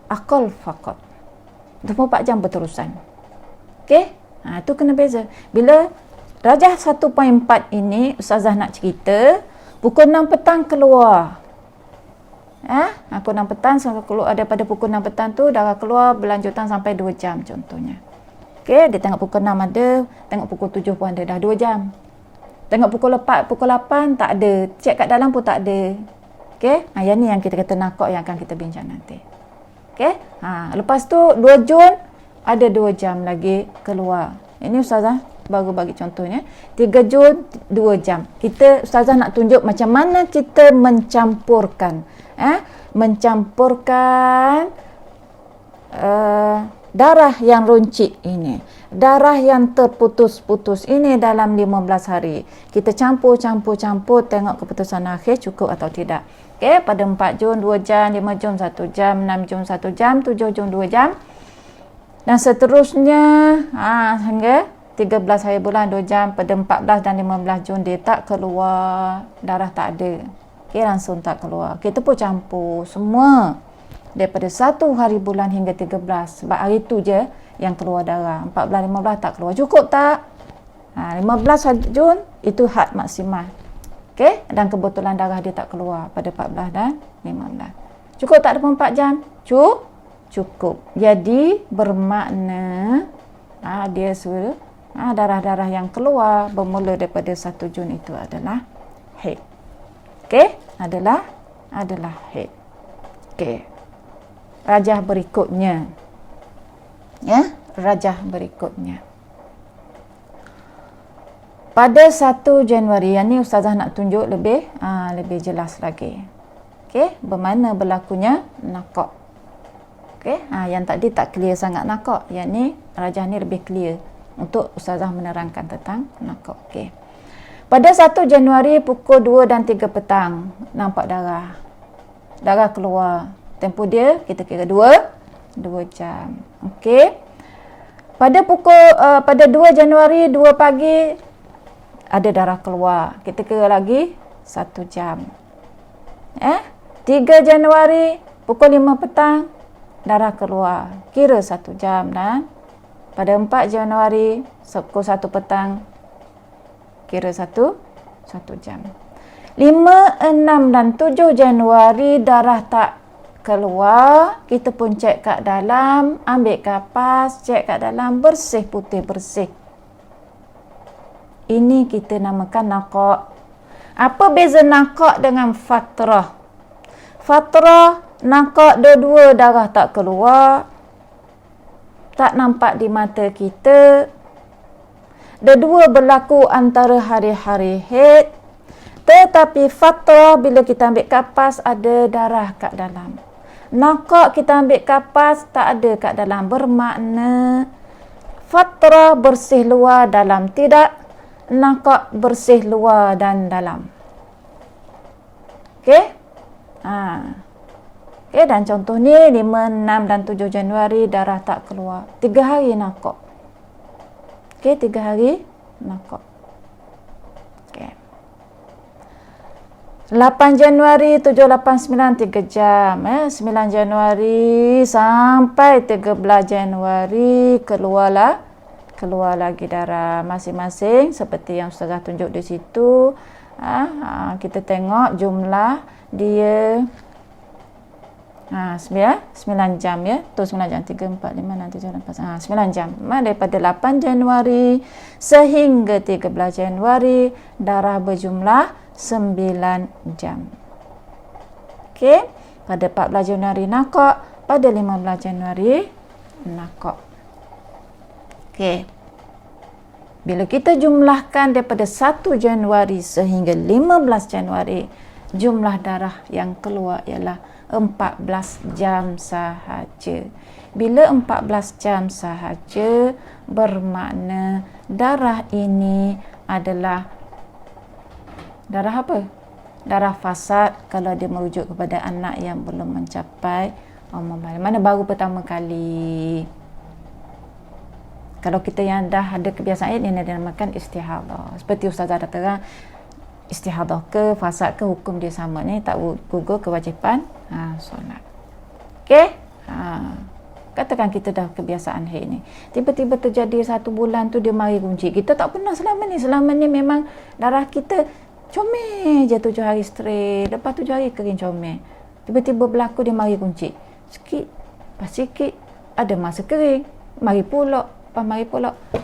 A: Aqal faqat. 24 jam berterusan. Okey? Itu kena beza. Bila rajah 1.4 ini Ustazah nak cerita pukul 6 petang keluar. Pukul 6 petang sampai keluar, daripada pukul 6 petang tu darah keluar berlanjutan sampai 2 jam contohnya. Okey, dia tengok pukul 6 ada, tengok pukul 7 pun ada, dah 2 jam. Tengok pukul 8 tak ada, cek kat dalam pun tak ada. Okey, yang ni yang kita kata nakak yang akan kita bincang nanti. Okey, lepas tu 2 Jun ada 2 jam lagi keluar. Ini Ustazah baru bagi contohnya. 3 Jun 2 jam. Ustazah nak tunjuk macam mana kita mencampurkan darah yang runcit ini, darah yang terputus-putus ini dalam 15 hari. Kita campur tengok keputusan akhir cukup atau tidak. Okey, pada 4 Jun 2 jam, 5 Jun 1 jam, 6 Jun 1 jam, 7 Jun 2 jam. Dan seterusnya hingga 13 hari bulan 2 jam. Pada 14 dan 15 Jun dia tak keluar, darah tak ada. Okey, langsung tak keluar. Kita pun campur semua daripada 1 hari bulan hingga 13. Sebab hari tu je yang keluar darah. 14, 15 tak keluar. Cukup tak? 15 Jun itu had maksimal. Okey, dan kebetulan darah dia tak keluar pada 14 dan 15. Cukup tak 24 jam? Cukup. Jadi bermakna dia suruh darah-darah yang keluar bermula daripada 1 Jun itu adalah haid. Okey, adalah haid. Okey. Rajah berikutnya. Rajah berikutnya. Pada 1 Januari, yang ni Ustazah nak tunjuk lebih jelas lagi. Okey, bermana berlakunya nakak. Okey, yang tadi tak clear sangat nakak. Yang ni rajah ni lebih clear untuk Ustazah menerangkan tentang nakak. Okey. Pada 1 Januari pukul 2 dan 3 petang nampak darah. Darah keluar. Tempoh dia kita kira 2 jam. Okey. Pada 2 Januari 2 pagi ada darah keluar. Kita kira lagi 1 jam. 3 Januari pukul 5 petang darah keluar, kira 1 jam. Dan pada 4 Januari pukul 1 petang kira 1 jam. 5, 6 dan 7 Januari darah tak keluar, kita pun cek kat dalam, ambil kapas, cek kat dalam, bersih, putih bersih. Ini kita namakan naqaq. Apa beza naqaq dengan fatrah? Fatrah, naqaq dua-dua darah tak keluar, tak nampak di mata kita. Dua-dua berlaku antara hari-hari haid. Tetapi fatrah, bila kita ambil kapas, ada darah kat dalam. Naqaq kita ambil kapas, tak ada kat dalam. Bermakna fatrah bersih luar dalam tidak, naqaq bersih luar dan dalam. Okey? Okey, dan contoh ni 5, 6 dan 7 Januari darah tak keluar. 3 hari naqaq. Okey, 3 hari naqaq. Okey. 8 Januari, 7, 8, 9, 3 jam. 9 Januari sampai 13 Januari keluar lagi darah masing-masing seperti yang Ustazah tunjuk di situ. Kita tengok jumlah dia 9 jam ya. Tu 9 jam, 3, 4, 5, 6, 7, 8, 9 jam. Daripada 8 Januari sehingga 13 Januari darah berjumlah 9 jam. Okey, pada 14 Januari naqaq, pada 15 Januari naqaq. Okey. Bila kita jumlahkan daripada 1 Januari sehingga 15 Januari, jumlah darah yang keluar ialah 14 jam sahaja. Bila 14 jam sahaja, bermakna darah ini adalah darah apa? Darah fasad kalau dia merujuk kepada anak yang belum mencapai umur baligh. Mana baru pertama kali. Kalau kita yang dah ada kebiasaan ini dinamakan istihadah. Seperti Ustazah dah terang, istihadah ke fasad ke hukum dia sama ni, tak gugur kewajipan solat. Okey? Katakan kita dah kebiasaan haid ni. Tiba-tiba terjadi 1 bulan tu dia mari kunci. Kita tak pernah selama ni. Selama ni memang darah kita comel je 7 hari straight. Lepas 7 hari kering comel. Tiba-tiba berlaku dia mari kunci. Sikit, pas sikit, ada masa kering. Mari pulak.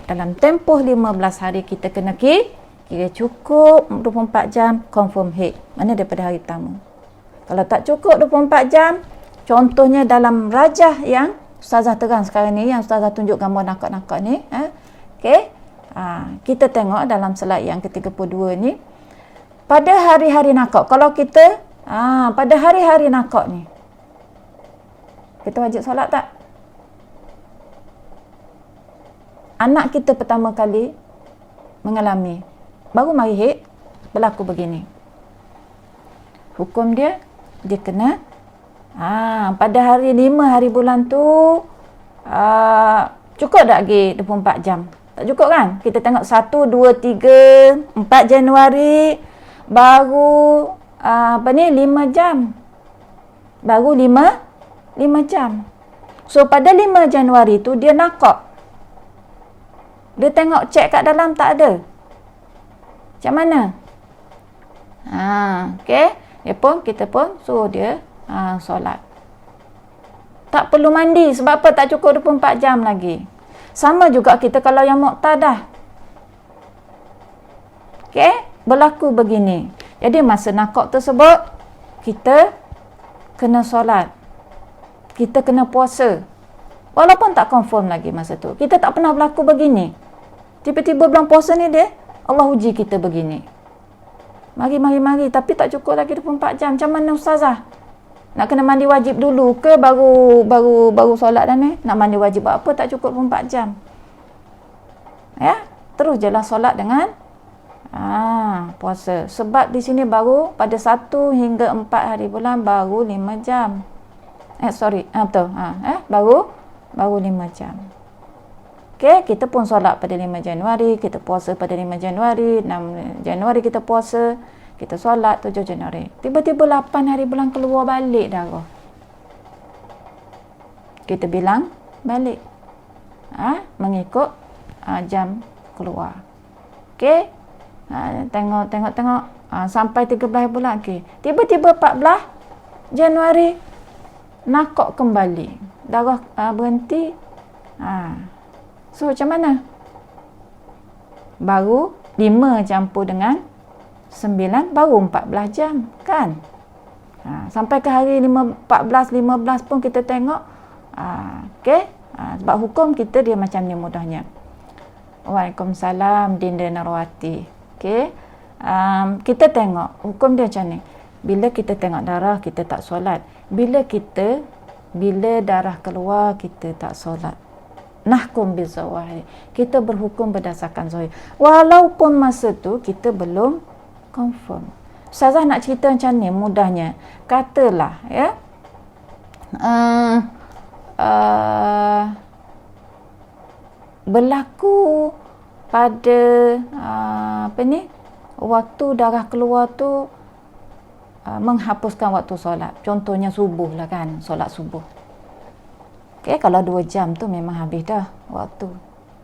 A: Dalam tempoh 15 hari kita kena kira cukup 24 jam confirm haid. Mana daripada hari pertama. Kalau tak cukup 24 jam, contohnya dalam rajah yang Ustazah terang sekarang ni, yang Ustazah tunjuk gambar naqaq-naqaq ni, okey, kita tengok dalam slide yang ke-32 ni, pada hari-hari naqaq, kalau kita pada hari-hari naqaq ni kita wajib solat tak? Anak kita pertama kali mengalami, baru mari haid, berlaku begini. Hukum dia kena pada hari 5 hari bulan tu cukup tak lagi 24 jam? Tak cukup kan? Kita tengok 1, 2, 3, 4 Januari baru 5 jam. Baru 5 jam. So pada 5 Januari tu dia naqaq. Dia tengok cek kat dalam tak ada. Macam mana? Okey. Kita pun suruh dia solat. Tak perlu mandi. Sebab apa? Tak cukup 24 jam lagi. Sama juga kita kalau yang muqtadah. Okey. Berlaku begini. Jadi masa naqaq tersebut, kita kena solat. Kita kena puasa. Walaupun tak confirm lagi masa tu. Kita tak pernah berlaku begini. Tiba-tiba bulan puasa ni dia, Allah uji kita begini. Mari. Tapi tak cukup lagi 24 jam. Macam mana Ustazah? Nak kena mandi wajib dulu ke baru solat dah ni? Nak mandi wajib buat apa? Tak cukup 24 jam. Ya? Terus je lah solat dengan puasa. Sebab di sini baru pada 1 hingga 4 hari bulan baru 5 jam. Betul. Baru 5 jam. Okey, kita pun solat pada 5 Januari, kita puasa pada 5 Januari, 6 Januari kita puasa, Kita solat 7 Januari. Tiba-tiba 8 hari bulan keluar balik darah. Kita bilang balik. Mengikut jam keluar. Okey. Tengok. Sampai 13 bulan. Okey. Tiba-tiba 14 Januari nakak kembali. Darah berhenti. So macam mana? Baru 5 campur dengan 9 baru 14 jam kan? Sampai ke hari 14, 15 pun kita tengok. Okey. Sebab hukum kita dia macam ni mudahnya. Waalaikumsalam Dinda Narwati. Okey. Kita tengok hukum dia macam ni. Bila kita tengok darah kita tak solat. Bila darah keluar kita tak solat. Nahkum bizawahir. Kita berhukum berdasarkan zahir. Walaupun masa tu kita belum confirm. Ustazah nak cerita macam ni mudahnya. Katalah ya. Berlaku pada waktu darah keluar tu menghapuskan waktu solat. Contohnya subuh lah kan, solat subuh. Okay, kalau 2 jam tu memang habis dah waktu.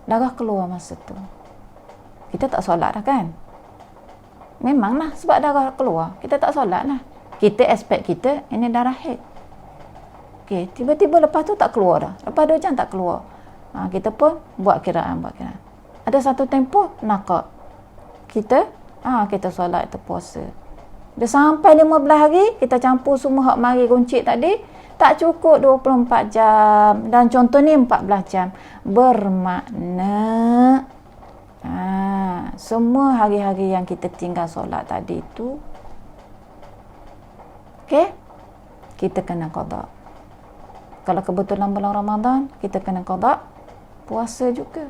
A: Darah keluar masa tu. Kita tak solat dah kan? Memanglah sebab darah keluar, kita tak solat lah. Kita expect kita ini darah haid. Okay, tiba-tiba lepas tu tak keluar dah. Lepas 2 jam tak keluar. Kita pun buat kiraan. Ada satu tempoh nakak. Kita solat, kita puasa. Dah sampai 15 hari, kita campur semua hak mari runcit tadi, tak cukup 24 jam. Dan contoh ni 14 jam. Bermakna semua hari-hari yang kita tinggal solat tadi tu, okay, kita kena qada. Kalau kebetulan bulan Ramadan, kita kena qada puasa juga.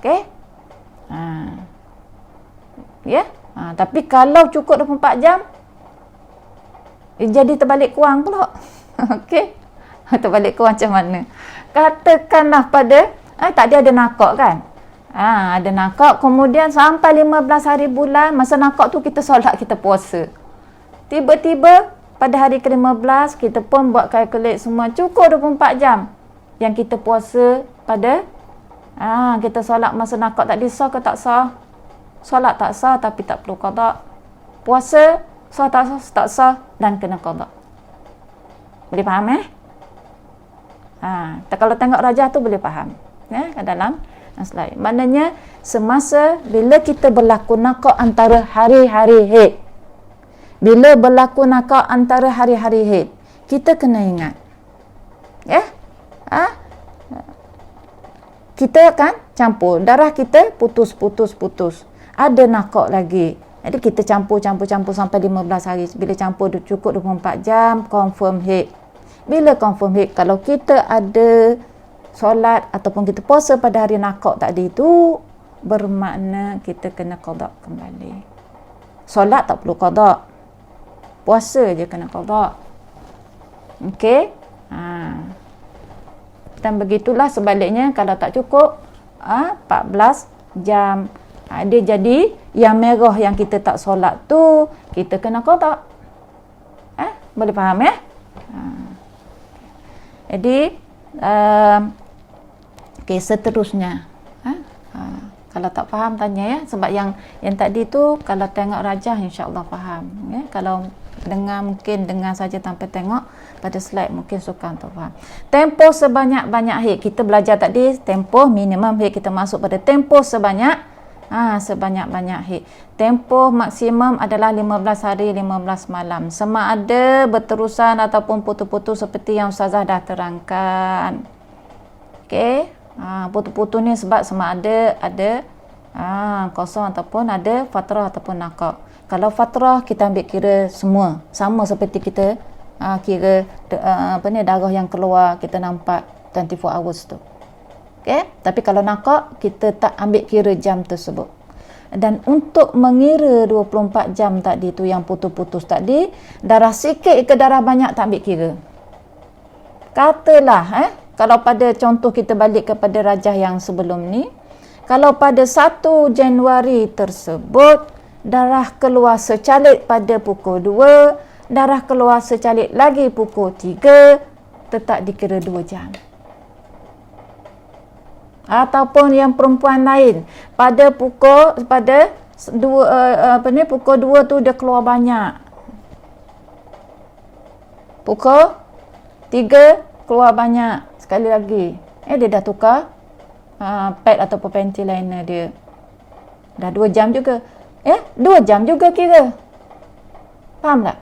A: Okay? Tapi kalau cukup 24 jam, jadi terbalik kurang pula. Okey? Terbalik kurang macam mana? Katakanlah pada tadi ada nakak kan? Ada nakak, kemudian sampai 15 hari bulan, masa nakak tu kita solat, kita puasa. Tiba-tiba pada hari ke-15 kita pun buat calculate semua, cukup 24 jam yang kita puasa pada kita solat masa nakak tadi, sah ke tak sah? Solat tak sah tapi tak perlu qada. Puasa sah tak sah dan kena qada. Boleh faham kalau tengok rajah tu boleh faham kat dalam slide. Maknanya semasa bila kita berlaku nakak antara hari-hari haid, bila berlaku nakak antara hari-hari haid, kita kena ingat kita akan campur darah, kita putus. Ada nakak lagi. Jadi kita campur sampai 15 hari. Bila campur cukup 24 jam, confirm haid. Bila confirm haid, kalau kita ada solat ataupun kita puasa pada hari nakak tadi tu, bermakna kita kena qada kembali. Solat tak perlu qada. Puasa je kena qada. Okey? Dan begitulah sebaliknya, kalau tak cukup 14 jam, dia jadi yang merah yang kita tak solat tu, kita kena qada. Boleh faham Jadi okey, seterusnya kalau tak faham tanya sebab yang tadi tu kalau tengok rajah insya-Allah faham kalau mungkin dengar saja tanpa tengok pada slide mungkin sukar untuk faham. Tempoh sebanyak-banyak haid, kita belajar tadi tempoh minimum haid, kita masuk pada tempoh sebanyak-banyak haid. Tempoh maksimum adalah 15 hari 15 malam. Sama ada berterusan ataupun putus-putus seperti yang Ustazah dah terangkan. Okey. Putus-putus ni sebab sama ada kosong ataupun ada fatrah ataupun nakak. Kalau fatrah kita ambil kira semua sama seperti kita kira darah yang keluar kita nampak 24 hours tu. Okey, tapi kalau nakak kita tak ambil kira jam tersebut. Dan untuk mengira 24 jam tadi tu yang putus-putus tadi, darah sikit ke darah banyak tak ambil kira. Katalah kalau pada contoh kita balik kepada rajah yang sebelum ni, kalau pada 1 Januari tersebut darah keluar secalit pada pukul 2, darah keluar secalit lagi pukul 3, tetap dikira 2 jam. Ataupun yang perempuan lain pada pukul 2 tu dia keluar banyak, pukul 3 keluar banyak sekali lagi, dia dah tukar pad ataupun panty liner dia, dah 2 jam juga, 2 jam juga kira. Faham tak?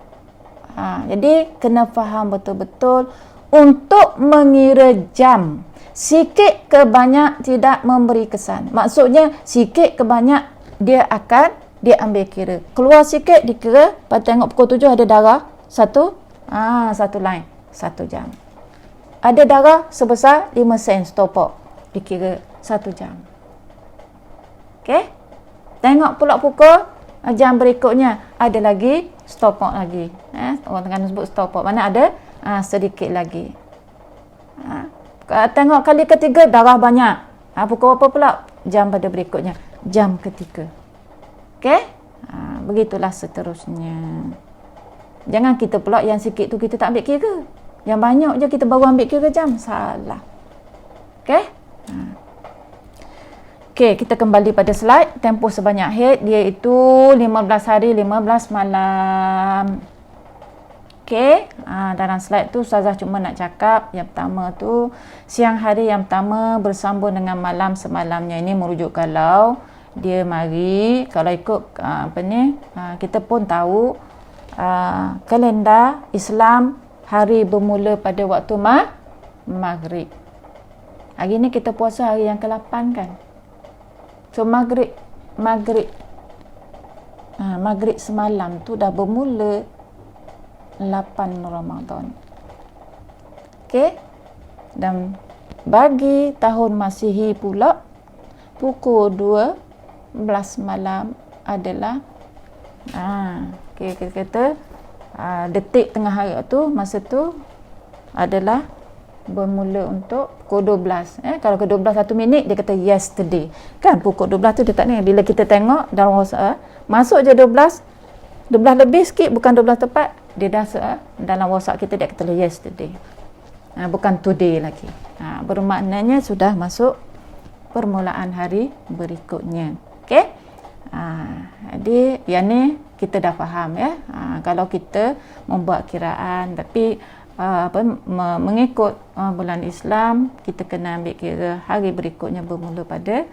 A: Jadi kena faham betul-betul untuk mengira jam. Sikit ke banyak tidak memberi kesan. Maksudnya sikit ke banyak dia ambil kira. Keluar sikit dikira, pada tengok pukul 7 ada darah satu line 1 jam. Ada darah sebesar 5 sen stopok, dikira 1 jam. Okey? Tengok pula pukul jam berikutnya ada lagi stopok lagi. Orang tengah sebut stopok, mana ada sedikit lagi. Tengok kali ketiga darah banyak. Pukul apa pula? Jam pada berikutnya, jam ketiga. Okey? Begitulah seterusnya. Jangan kita pula yang sikit tu kita tak ambil kira. Yang banyak je kita baru ambil kira jam. Salah. Okey? Okey, kita kembali pada slide. Tempoh sebanyak haid dia itu 15 hari 15 malam. Okey, dalam slide tu Ustazah cuma nak cakap yang pertama tu siang hari yang pertama bersambung dengan malam semalamnya. Ini merujuk kalau dia mari, kalau ikut kita pun tahu kalender Islam hari bermula pada waktu maghrib. Hari ni kita puasa hari yang ke-8 kan. So maghrib semalam tu dah bermula 8 Ramadan. Okey. Dan bagi tahun Masihi pula pukul 12 malam adalah kita kata detik tengah hari tu, masa tu adalah bermula untuk pukul 12. Kalau ke 12 1 minit dia kata yesterday. Kan pukul 12 tu dia tak ni. Bila kita tengok dalam WhatsApp masuk je 12 lebih sikit, bukan 12 tepat, dia dah dalam WhatsApp kita dia kata yesterday. Bukan today lagi. Bermaknanya sudah masuk permulaan hari berikutnya. Okey? Jadi yang ni kita dah faham ya. Kalau kita membuat kiraan tapi mengikut bulan Islam, kita kena ambil kira hari berikutnya bermula pada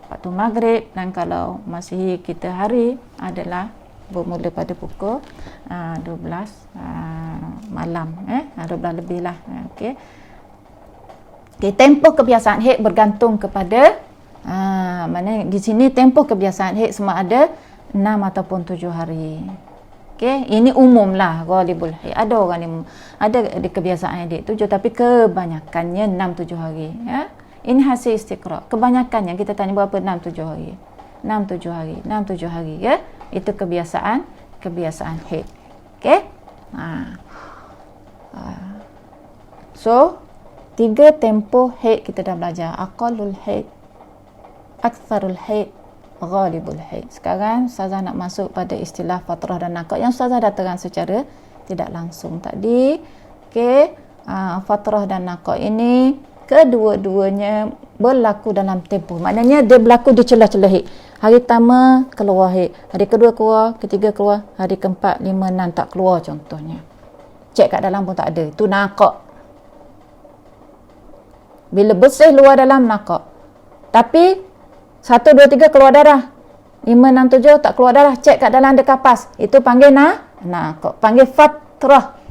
A: waktu maghrib, dan kalau Masihi kita hari adalah bermula pada pukul 12 malam, 12 lebih lah. Okey. Tempoh kebiasaan haid bergantung kepada mana di sini tempoh kebiasaan haid semua ada 6 ataupun 7 hari. Okey, ini umum lah ghalibul haid. Ada orang ni ada di kebiasaan haid 7 tapi kebanyakannya 6-7 hari ya. Ini hasil istiqra. Kebanyakannya kita tanya berapa 6-7 hari. 6-7 hari, 6-7 hari ya. Itu kebiasaan haid. Okey? So 3 tempoh haid kita dah belajar. Aqallul haid, aktsarul haid, ghalibul haid. Sekarang Ustazah nak masuk pada istilah fatrah dan naqah yang Ustazah dah terang secara tidak langsung tadi. Okey, fatrah dan naqah ini kedua-duanya berlaku dalam tempoh. Maknanya dia berlaku di celah-celah haid. Hari pertama keluar haid, hari kedua keluar, ketiga keluar, hari keempat, 5, 6 tak keluar contohnya. Cek kat dalam pun tak ada. Itu naqah. Bila bersih luar dalam naqah. Tapi 1, 2, 3 keluar darah. 5, 6, 7 tak keluar darah. Cek kat dalam ada kapas. Itu panggil naqah. Panggil fatrah.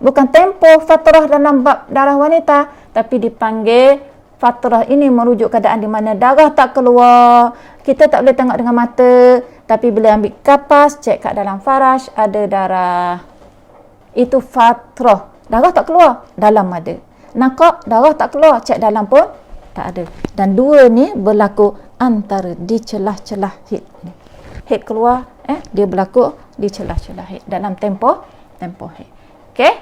A: Bukan tempoh fatrah dalam bab darah wanita, tapi dipanggil fatrah. Ini merujuk keadaan di mana darah tak keluar. Kita tak boleh tengok dengan mata, tapi bila ambil kapas, cek kat dalam faraj ada darah. Itu fatrah. Darah tak keluar, dalam ada. Naqah, darah tak keluar, cek dalam pun tak ada. Dan dua ni berlaku antara di celah-celah haid. Haid keluar, dia berlaku di celah-celah haid dalam tempoh haid. Okey?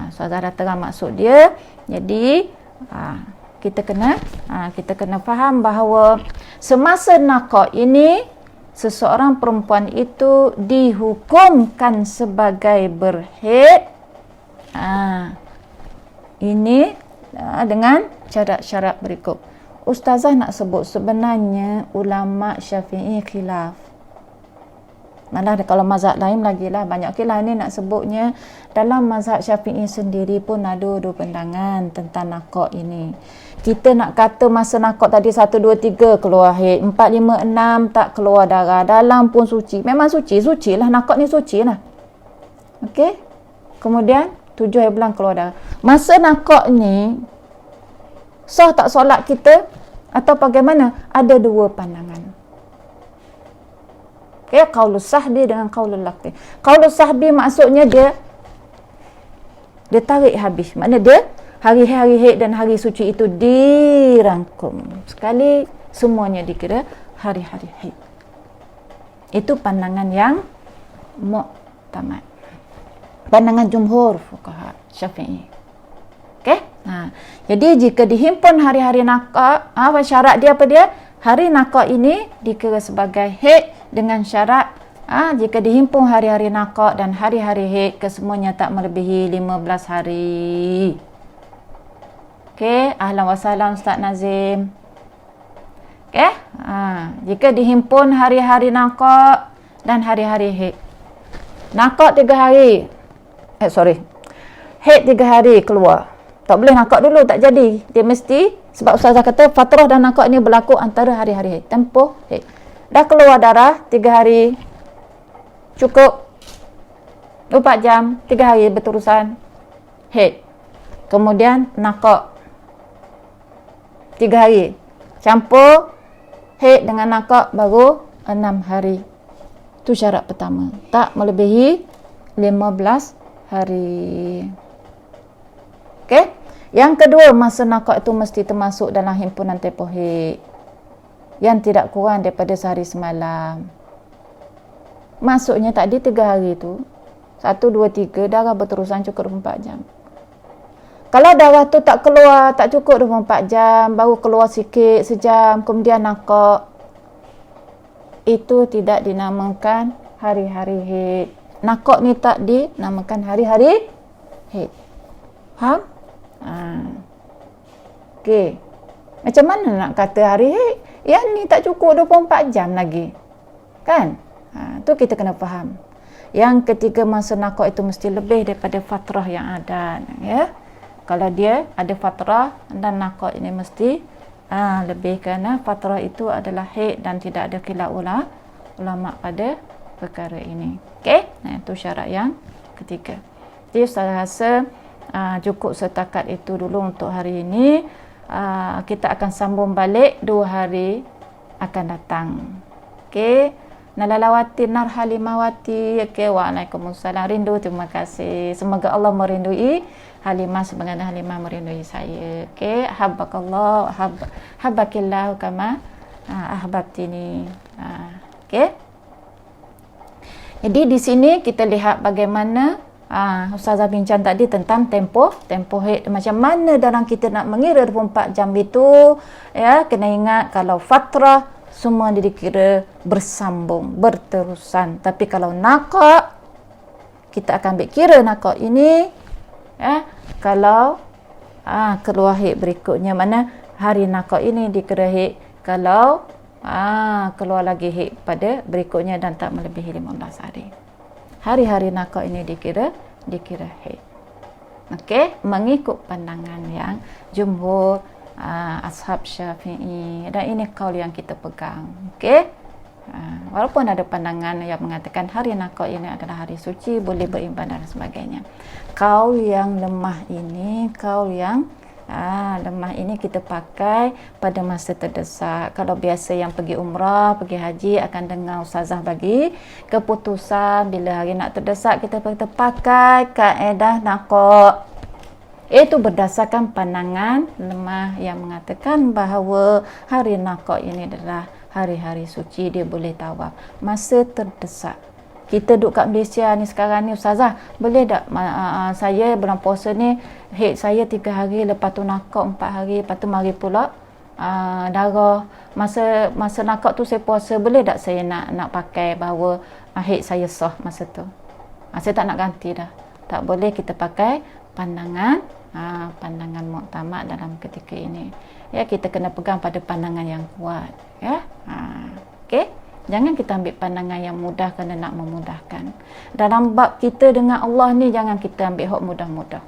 A: Ustazah dah terang maksud dia. Jadi kita kena faham bahawa semasa naqah ini seseorang perempuan itu dihukumkan sebagai berhaid, ini dengan syarat-syarat berikut. Ustazah nak sebut, sebenarnya ulama Syafi'i khilaf. Malah kalau mazhab lain lagi lah banyak. Okey lah, ini nak sebutnya dalam mazhab Syafi'i sendiri pun ada dua pandangan tentang nakak ini. Kita nak kata masa nakak tadi 1, 2, 3 keluar haid, 4, 5, 6 tak keluar darah, dalam pun suci. Memang suci lah, nakak ni suci lah. Okey. Kemudian 7 hari bulan keluar darah. Masa nakak ni sah tak solat kita atau bagaimana? Ada dua pandangan. Okay, qaulus sahbi dengan qaulul laqti. Qaulus sahbi maksudnya dia tarik habis. Maknanya dia hari-hari haid dan hari suci itu dirangkum. Sekali semuanya dikira hari-hari haid. Itu pandangan yang mu'tamad. Pandangan jumhur fuqaha Syafi'i. Okey? Jadi jika dihimpun hari-hari nakak, syarat dia apa dia? Hari nakak ini dikira sebagai haid dengan syarat jika dihimpun hari-hari nakak dan hari-hari haid kesemuanya tak melebihi 15 hari. Okey, ahlan wa sahlan Ustaz Nazim. Okey? Jika dihimpun hari-hari nakak dan hari-hari haid. Nakak 3 hari. Haid 3 hari keluar. Tak boleh nakak dulu, tak jadi. Dia mesti, sebab Ustazah kata fatrah dan nakak ni berlaku antara hari-hari haid. Tempoh haid. Dah keluar darah 3 hari. Cukup 24 jam, 3 hari berterusan haid. Kemudian nakak 3 hari. Campur haid dengan nakak baru 6 hari. Itu syarat pertama. Tak melebihi 15 hari. Okey? Yang kedua, masa nakak itu mesti termasuk dalam himpunan tempoh haid yang tidak kurang daripada sehari semalam. Maksudnya tadi 3 hari tu 1, 2, 3 darah berterusan cukup 24 jam. Kalau darah tu tak keluar, tak cukup 24 jam, baru keluar sikit sejam, kemudian nakak, itu tidak dinamakan hari-hari haid. Nakak ni tak dinamakan hari-hari haid. Faham? Okey. Macam mana nak kata hari haid? Yang ni tak cukup 24 jam lagi. Kan? Tu kita kena faham. Yang ketiga, masa nakak itu mesti lebih daripada fatrah yang ada. Ya? Kalau dia ada fatrah dan nakak ini mesti lebih, kerana fatrah itu adalah haid dan tidak ada khilaf ulama pada perkara ini. Okey? Itu syarat yang ketiga. Jadi saya rasa cukup setakat itu dulu untuk hari ini. Kita akan sambung balik 2 hari akan datang. Okey. Nalalawati Nar Halimawati. Okey, waalaikumsalam. Rindu, terima kasih. Semoga Allah merindui Halimah sebagaimana Halimah merindui saya. Okey, habbakallah habbakillahu kama ahbabtini. Okey. Jadi di sini kita lihat bagaimana Ustazah bincang tadi tentang tempoh haid. Macam mana dalam kita nak mengira 24 jam itu, ya, kena ingat kalau fatrah semua dikira bersambung, berterusan. Tapi kalau nakak, kita akan ambil kira nakak ini, ya, kalau keluar haid berikutnya, mana hari nakak ini dikira haid kalau keluar lagi haid pada berikutnya dan tak melebihi 15 hari. Hari-hari nakak ini dikira haid. Okey, mengikut pandangan yang jumhur ashab Syafi'i, dan ini kaul yang kita pegang. Okey, walaupun ada pandangan yang mengatakan hari nakak ini adalah hari suci, boleh beribadah dan sebagainya. Kaul yang lemah ini, lemah ini kita pakai pada masa terdesak. Kalau biasa yang pergi umrah, pergi haji akan dengar ustazah bagi keputusan bila hari nak terdesak, kita pakai kaedah nakak. Itu berdasarkan pandangan lemah yang mengatakan bahawa hari nakak ini adalah hari-hari suci, dia boleh tawaf masa terdesak. Kita duduk kat Malaysia ni sekarang ni, ustazah, boleh tak saya bulan puasa ni haid saya 3 hari, lepas tu nakak 4 hari, lepas tu mari pula darah. Masa nakak tu saya puasa, boleh tak saya nak pakai bahawa haid saya sah masa tu? Saya tak nak ganti dah. Tak boleh kita pakai pandangan muktamad dalam ketika ini. Ya, kita kena pegang pada pandangan yang kuat. Ya, okey. Jangan kita ambil pandangan yang mudah kerana nak memudahkan. Dalam bab kita dengan Allah ni, jangan kita ambil hak mudah-mudah.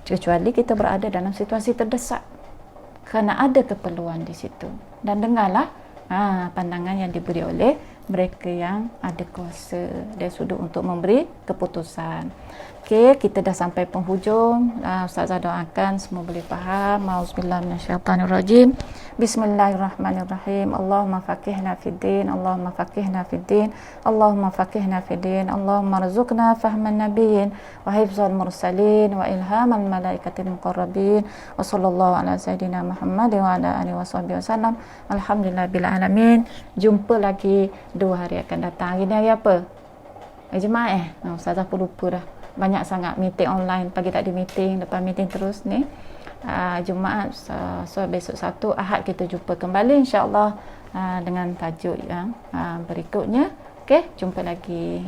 A: Kecuali kita berada dalam situasi terdesak. Kerana ada keperluan di situ. Dan dengarlah pandangan yang diberi oleh mereka yang ada kuasa dari sudut untuk memberi keputusan. Okey, kita dah sampai penghujung. Ustazah doakan semua boleh faham. Auzubillahi minasyaitanirrajim. Bismillahirrahmanirrahim. Allahumma faqihna fid din, Allahumma faqihna fid din, Allahumma faqihna fid din, Allahumma rzuqna fahman nabiyyin wa hifzal mursalin wa ilhamal malaikatil muqarrabin. Wa sallallahu ala sayidina Muhammad wa ala alihi washabbihi wasallam. Alhamdulillahil alamin. Jumpa lagi 2 hari akan datang. Hari ni hari apa? Jumaat Ustazah pun lupa dah. Banyak sangat meeting online. Pagi tak ada meeting, lepas meeting terus ni. Jumaat, so besok Sabtu, Ahad kita jumpa kembali insya-Allah dengan tajuk yang berikutnya. Okey, jumpa lagi.